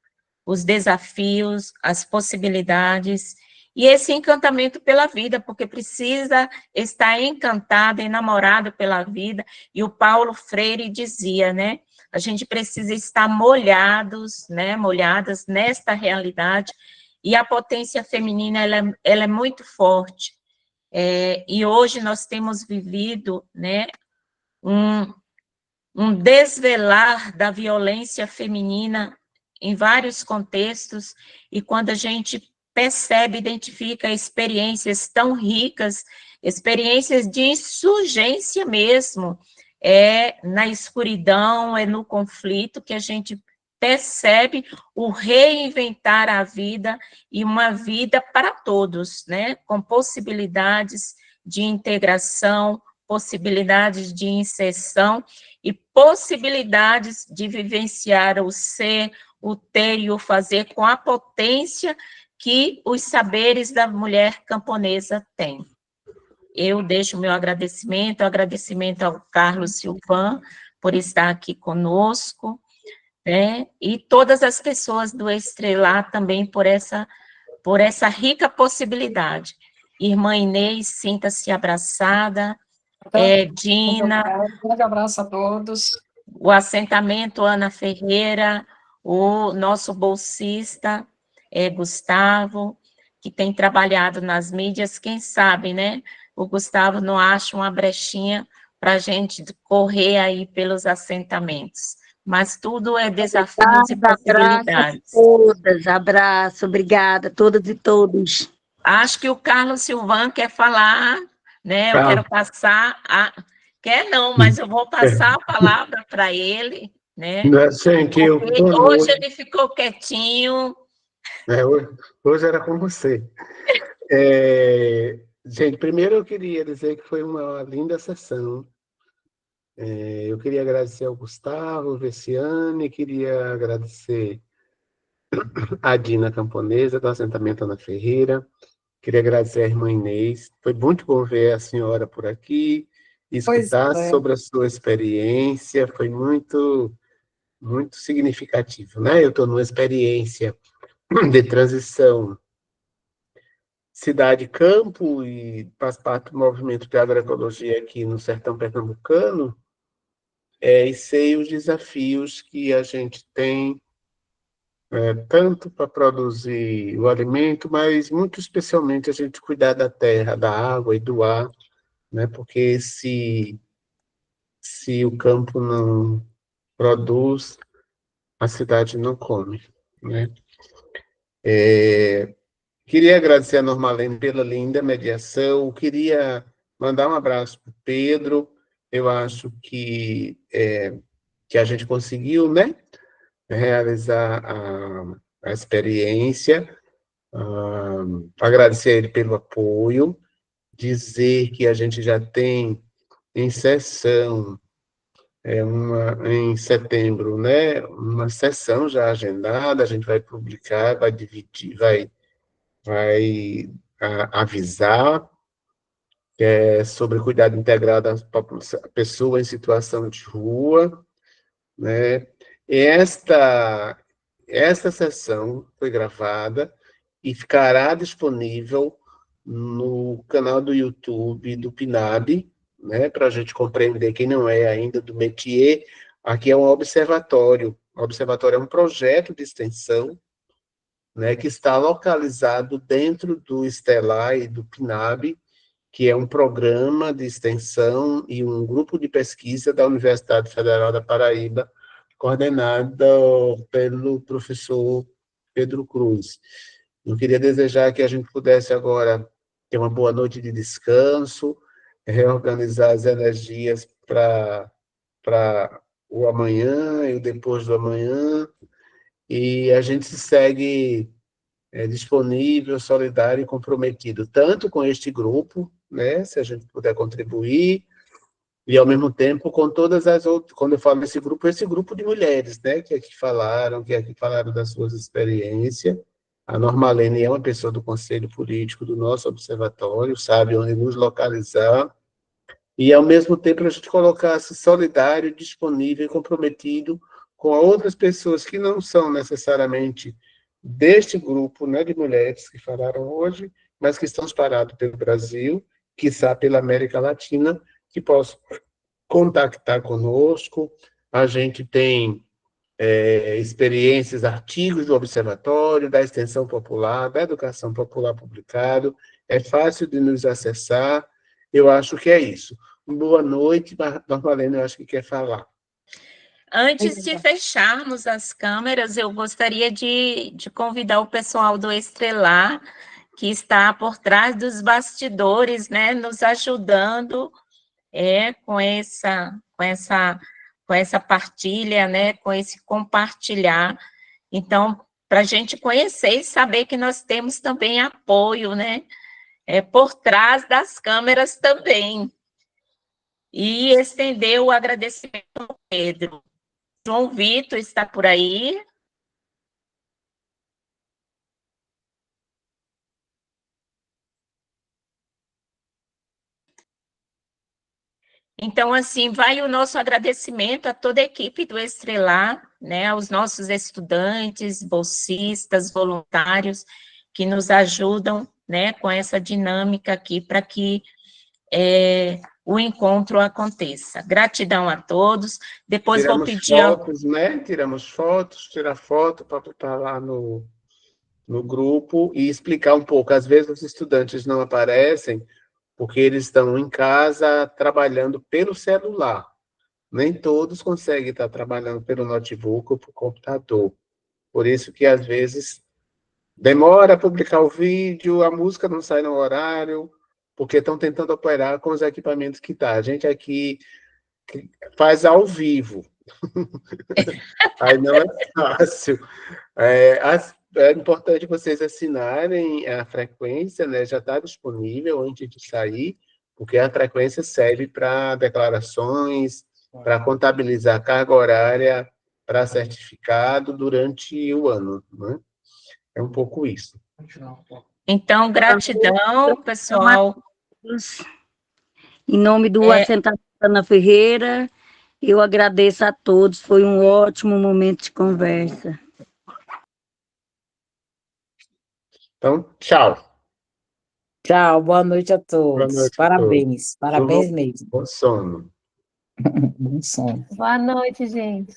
os desafios, as possibilidades, e esse encantamento pela vida, porque precisa estar encantado, enamorado pela vida, e o Paulo Freire dizia, né, a gente precisa estar molhados, né, molhadas nesta realidade, e a potência feminina, ela é muito forte, e hoje nós temos vivido, né, um desvelar da violência feminina em vários contextos, e quando a gente percebe, identifica experiências tão ricas, experiências de insurgência mesmo, na escuridão, no conflito, que a gente percebe o reinventar a vida, e uma vida para todos, né, com possibilidades de integração, possibilidades de inserção, e possibilidades de vivenciar o ser, o ter e o fazer com a potência que os saberes da mulher camponesa têm. Eu deixo meu agradecimento ao Carlos Silvan por estar aqui conosco, né, e todas as pessoas do Estrelar também por essa rica possibilidade. Irmã Inês, sinta-se abraçada, Dina, Um grande abraço a todos. o assentamento Ana Ferreira, o nosso bolsista, Gustavo, que tem trabalhado nas mídias, quem sabe, né? O Gustavo não acha uma brechinha para a gente correr aí pelos assentamentos. Mas tudo é desafios e possibilidades. Todas, abraço, obrigada a todas e todos. Acho que o Carlos Silvan quer falar, né? Eu quero passar Quer não, mas eu vou passar a palavra para ele, né? Gente, hoje ele ficou quietinho. Hoje era com você. Gente, primeiro eu queria dizer que foi uma linda sessão. Eu queria agradecer ao Gustavo Vessiani, queria agradecer a Dina Camponesa, do assentamento Ana Ferreira, queria agradecer a irmã Inês. Foi muito bom ver a senhora por aqui, escutar sobre a sua experiência, foi muito, muito significativo, né? Eu estou numa experiência de transição cidade-campo e faz parte do movimento de agroecologia aqui no sertão pernambucano, e sei os desafios que a gente tem, tanto para produzir o alimento, mas muito especialmente a gente cuidar da terra, da água e do ar, né? Porque se o campo não produz, a cidade não come, né? Queria agradecer a Normalene pela linda mediação, queria mandar um abraço para o Pedro, eu acho que a gente conseguiu, né, realizar a experiência, agradecer a ele pelo apoio, dizer que a gente já tem em sessão, em setembro, né, uma sessão já agendada, a gente vai publicar, vai dividir, vai avisar sobre cuidado integral da pessoa em situação de rua, né? Esta sessão foi gravada e ficará disponível no canal do YouTube do PNAB, né, para a gente compreender quem não é ainda do métier, aqui é um observatório. O observatório é um projeto de extensão, né, que está localizado dentro do Estelar e do PNAB, que é um programa de extensão e um grupo de pesquisa da Universidade Federal da Paraíba, coordenado pelo professor Pedro Cruz. Eu queria desejar que a gente pudesse agora ter uma boa noite de descanso, reorganizar as energias para o amanhã e o depois do amanhã, e a gente se segue disponível, solidário e comprometido, tanto com este grupo, né, se a gente puder contribuir, e ao mesmo tempo com todas as outras, quando eu falo esse grupo de mulheres, né, que aqui falaram das suas experiências. A Normalene é uma pessoa do Conselho Político do nosso observatório, sabe onde nos localizar, e ao mesmo tempo a gente colocar-se solidário, disponível e comprometido com outras pessoas que não são necessariamente deste grupo, né, de mulheres que falaram hoje, mas que estão espalhados pelo Brasil, quiçá pela América Latina, que possam contactar conosco. A gente tem experiências, artigos do Observatório, da Extensão Popular, da Educação Popular publicado, é fácil de nos acessar. Eu acho que é isso. Boa noite, Normalene, eu acho que quer falar. Antes de fecharmos as câmeras, eu gostaria de convidar o pessoal do Estrelar, que está por trás dos bastidores, né, nos ajudando com essa partilha, né, com esse compartilhar. Então, para a gente conhecer e saber que nós temos também apoio, né, por trás das câmeras também. E estender o agradecimento ao Pedro. João Vitor está por aí. Então, assim, vai o nosso agradecimento a toda a equipe do Estrelar, né, aos nossos estudantes, bolsistas, voluntários, que nos ajudam, né, com essa dinâmica aqui para que o encontro aconteça. Gratidão a todos. Depois vou pedir... fotos, né? Tiramos fotos, tirar foto para botar lá no grupo e explicar um pouco. Às vezes os estudantes não aparecem porque eles estão em casa trabalhando pelo celular. Nem todos conseguem estar trabalhando pelo notebook ou pelo computador. Por isso que, às vezes, demora a publicar o vídeo, a música não sai no horário, porque estão tentando operar com os equipamentos que tá. A gente aqui faz ao vivo. Aí não é fácil. É importante vocês assinarem a frequência, né? Já está disponível antes de sair, porque a frequência serve para declarações, para contabilizar a carga horária para certificado durante o ano, né? É um pouco isso. Então, gratidão, pessoal. Em nome do assentamento Ana Ferreira, eu agradeço a todos, foi um ótimo momento de conversa. Então, tchau. Tchau, boa noite a todos. Boa noite a Parabéns, todos. parabéns mesmo. Bom sono. Bom sono. Boa noite, gente.